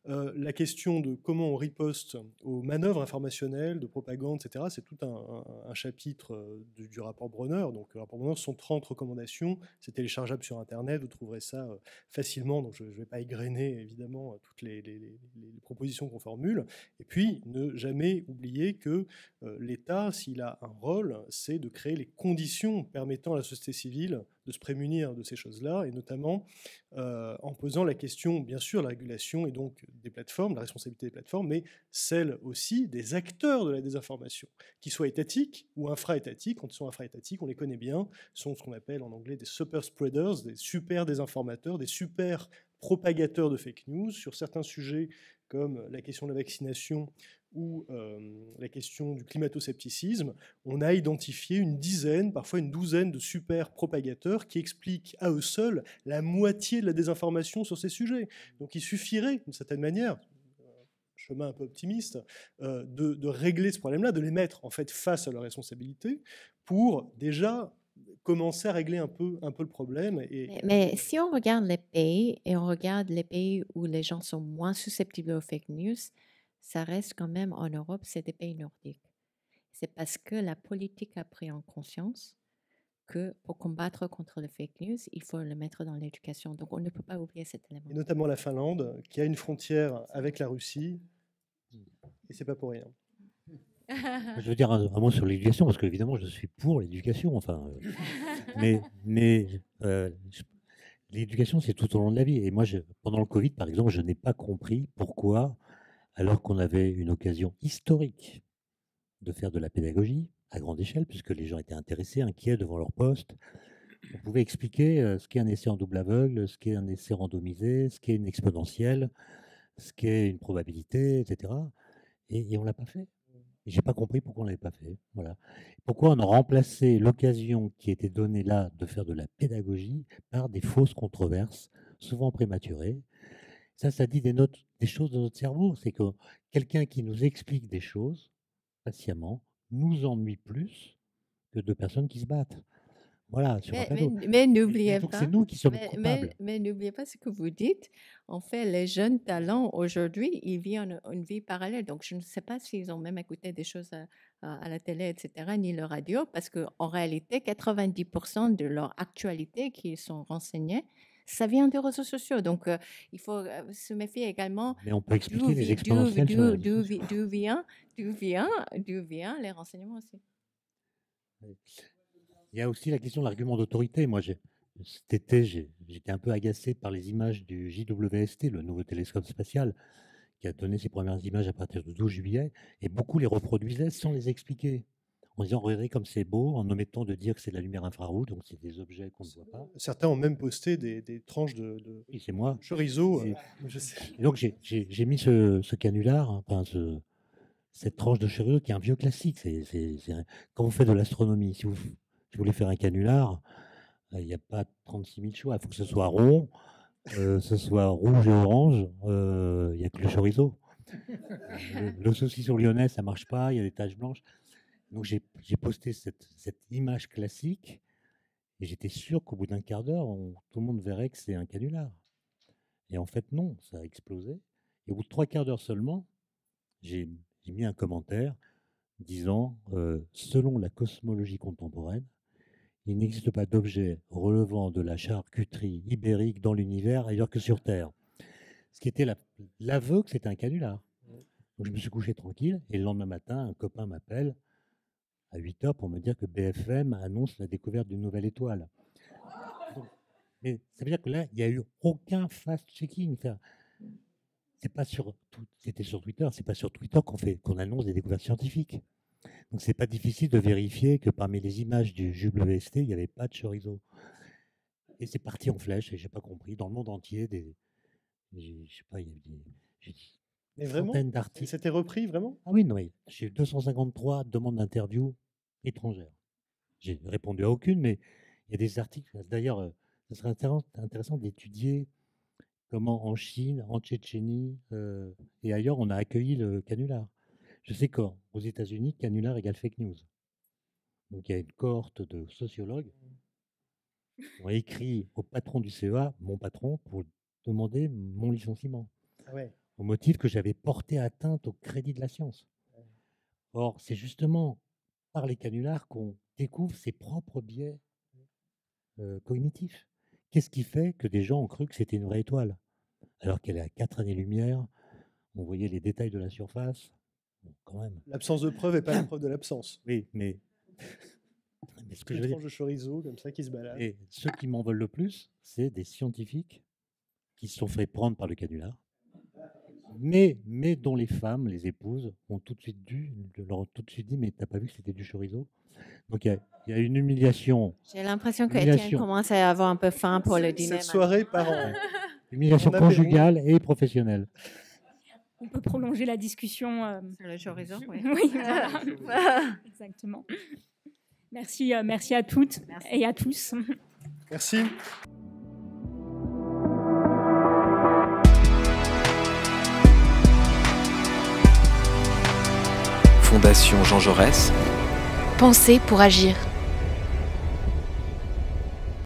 Speaker 3: La question de comment on riposte aux manœuvres informationnelles, de propagande, etc. C'est tout un chapitre du rapport Bronner. Donc, le rapport Bronner, ce sont 30 recommandations. C'est téléchargeable sur Internet. Vous trouverez ça facilement. Donc, je ne vais pas égrener, évidemment, toutes les propositions qu'on formule. Et puis, ne jamais oublier que l'État, s'il a un rôle, c'est de créer les conditions permettant à la société civile de se prémunir de ces choses-là, et notamment en posant la question, bien sûr, de la régulation et donc des plateformes, la responsabilité des plateformes, mais celle aussi des acteurs de la désinformation, qu'ils soient étatiques ou infra-étatiques. Quand ils sont infra-étatiques, on les connaît bien, sont ce qu'on appelle en anglais des super spreaders, des super désinformateurs, des super propagateurs de fake news sur certains sujets comme la question de la vaccination ou la question du climato-scepticisme. On a identifié une dizaine, parfois une douzaine de super propagateurs qui expliquent à eux seuls la moitié de la désinformation sur ces sujets. Donc il suffirait, d'une certaine manière, chemin un peu optimiste, de régler ce problème-là, de les mettre en fait face à leurs responsabilités pour déjà commencer à régler un peu le problème.
Speaker 6: Mais si on regarde les pays, et on regarde les pays où les gens sont moins susceptibles aux fake news, ça reste quand même en Europe, c'est des pays nordiques. C'est parce que la politique a pris en conscience que pour combattre contre le fake news, il faut le mettre dans l'éducation. Donc on ne peut pas oublier cet élément.
Speaker 3: Et notamment la Finlande, qui a une frontière avec la Russie, et c'est pas pour rien.
Speaker 5: Je veux dire un mot sur l'éducation, parce qu'évidemment, je suis pour l'éducation. Enfin, mais l'éducation, c'est tout au long de la vie. Et moi, pendant le Covid, par exemple, je n'ai pas compris pourquoi, alors qu'on avait une occasion historique de faire de la pédagogie à grande échelle, puisque les gens étaient intéressés, inquiets devant leur poste, on pouvait expliquer ce qu'est un essai en double aveugle, ce qu'est un essai randomisé, ce qu'est une exponentielle, ce qu'est une probabilité, etc. Et on ne l'a pas fait. Je n'ai pas compris pourquoi on ne l'avait pas fait. Voilà. Pourquoi on a remplacé l'occasion qui était donnée là de faire de la pédagogie par des fausses controverses, souvent prématurées. Ça dit des choses de notre cerveau. C'est que quelqu'un qui nous explique des choses patiemment nous ennuie plus que deux personnes qui se battent. Voilà, sur un panneau.
Speaker 6: Mais n'oubliez pas,
Speaker 5: c'est nous qui sommes coupables.
Speaker 6: Mais n'oubliez pas ce que vous dites. En fait, les jeunes talents aujourd'hui, ils vivent une vie parallèle. Donc, je ne sais pas s'ils ont même écouté des choses à la télé, etc., ni la radio, parce qu'en réalité, 90% de leur actualité qu'ils sont renseignés, ça vient des réseaux sociaux. Donc, il faut se méfier également.
Speaker 5: Mais on peut expliquer les exponentielles.
Speaker 6: D'où vient les renseignements aussi.
Speaker 5: Il y a aussi la question de l'argument d'autorité. Moi, cet été, j'étais un peu agacé par les images du JWST, le nouveau télescope spatial, qui a donné ses premières images à partir du 12 juillet, et beaucoup les reproduisaient sans les expliquer, en disant, regardez comme c'est beau, en omettant de dire que c'est de la lumière infrarouge, donc c'est des objets qu'on ne voit pas.
Speaker 3: Certains ont même posté des tranches de
Speaker 5: oui, c'est moi.
Speaker 3: Chorizo.
Speaker 5: Et donc j'ai mis ce canular, enfin cette tranche de chorizo qui est un vieux classique. Quand vous faites de l'astronomie, si vous voulez faire un canular, il n'y a pas 36 000 choix. Il faut que ce soit rond, ce soit rouge et orange. Il n'y a que le chorizo. Le saucisson lyonnais, ça ne marche pas. Il y a des taches blanches. Donc j'ai posté cette image classique et j'étais sûr qu'au bout d'un quart d'heure, tout le monde verrait que c'est un canular. Et en fait, non, ça a explosé. Et au bout de 3 quarts d'heure seulement, j'ai mis un commentaire disant selon la cosmologie contemporaine, il n'existe pas d'objet relevant de la charcuterie ibérique dans l'univers ailleurs que sur Terre. Ce qui était l'aveu que c'était un canular. Donc je me suis couché tranquille et le lendemain matin, un copain m'appelle à 8h pour me dire que BFM annonce la découverte d'une nouvelle étoile. Mais ça veut dire que là, il n'y a eu aucun fast-checking. C'était sur Twitter, c'est pas sur Twitter qu'on annonce des découvertes scientifiques. Donc c'est pas difficile de vérifier que parmi les images du WST, il n'y avait pas de chorizo. Et c'est parti en flèche, et j'ai pas compris. Dans le monde entier, je sais pas, il y a
Speaker 3: Mais vraiment,
Speaker 5: centaines d'articles.
Speaker 3: c'était repris vraiment?
Speaker 5: Ah oui, non, j'ai eu 253 demandes d'interview étrangères. J'ai répondu à aucune, mais il y a des articles. D'ailleurs, ce serait intéressant d'étudier comment en Chine, en Tchétchénie et ailleurs, on a accueilli le canular. Je sais qu'aux États-Unis, canular égale fake news. Donc il y a une cohorte de sociologues qui ont écrit au patron du CEA, mon patron, pour demander mon licenciement.
Speaker 3: Ah ouais.
Speaker 5: Au motif que j'avais porté atteinte au crédit de la science. Or, c'est justement par les canulars qu'on découvre ses propres biais cognitifs. Qu'est-ce qui fait que des gens ont cru que c'était une vraie étoile? Alors qu'elle est à 4 années-lumière, on voyait les détails de la surface. Bon, quand même.
Speaker 3: L'absence de preuve n'est pas la preuve de l'absence.
Speaker 5: Oui, mais ce que je veux dire,
Speaker 3: de chorizo comme ça qui se balade.
Speaker 5: et ceux qui m'en veulent le plus, c'est des scientifiques qui se sont fait prendre par le canular, mais dont les femmes, les épouses, ont tout de suite dit, mais t'as pas vu que c'était du chorizo? Donc il y a une humiliation.
Speaker 6: J'ai l'impression qu'Étienne commence à avoir un peu faim pour le dîner.
Speaker 3: Cette soirée par an.
Speaker 5: Humiliation conjugale et professionnelle.
Speaker 4: On peut prolonger la discussion.
Speaker 6: Sur le chorizo, oui.
Speaker 4: Oui, voilà. Exactement. Merci à toutes et à tous.
Speaker 3: Merci.
Speaker 2: Fondation Jean Jaurès.
Speaker 10: Pensez pour agir.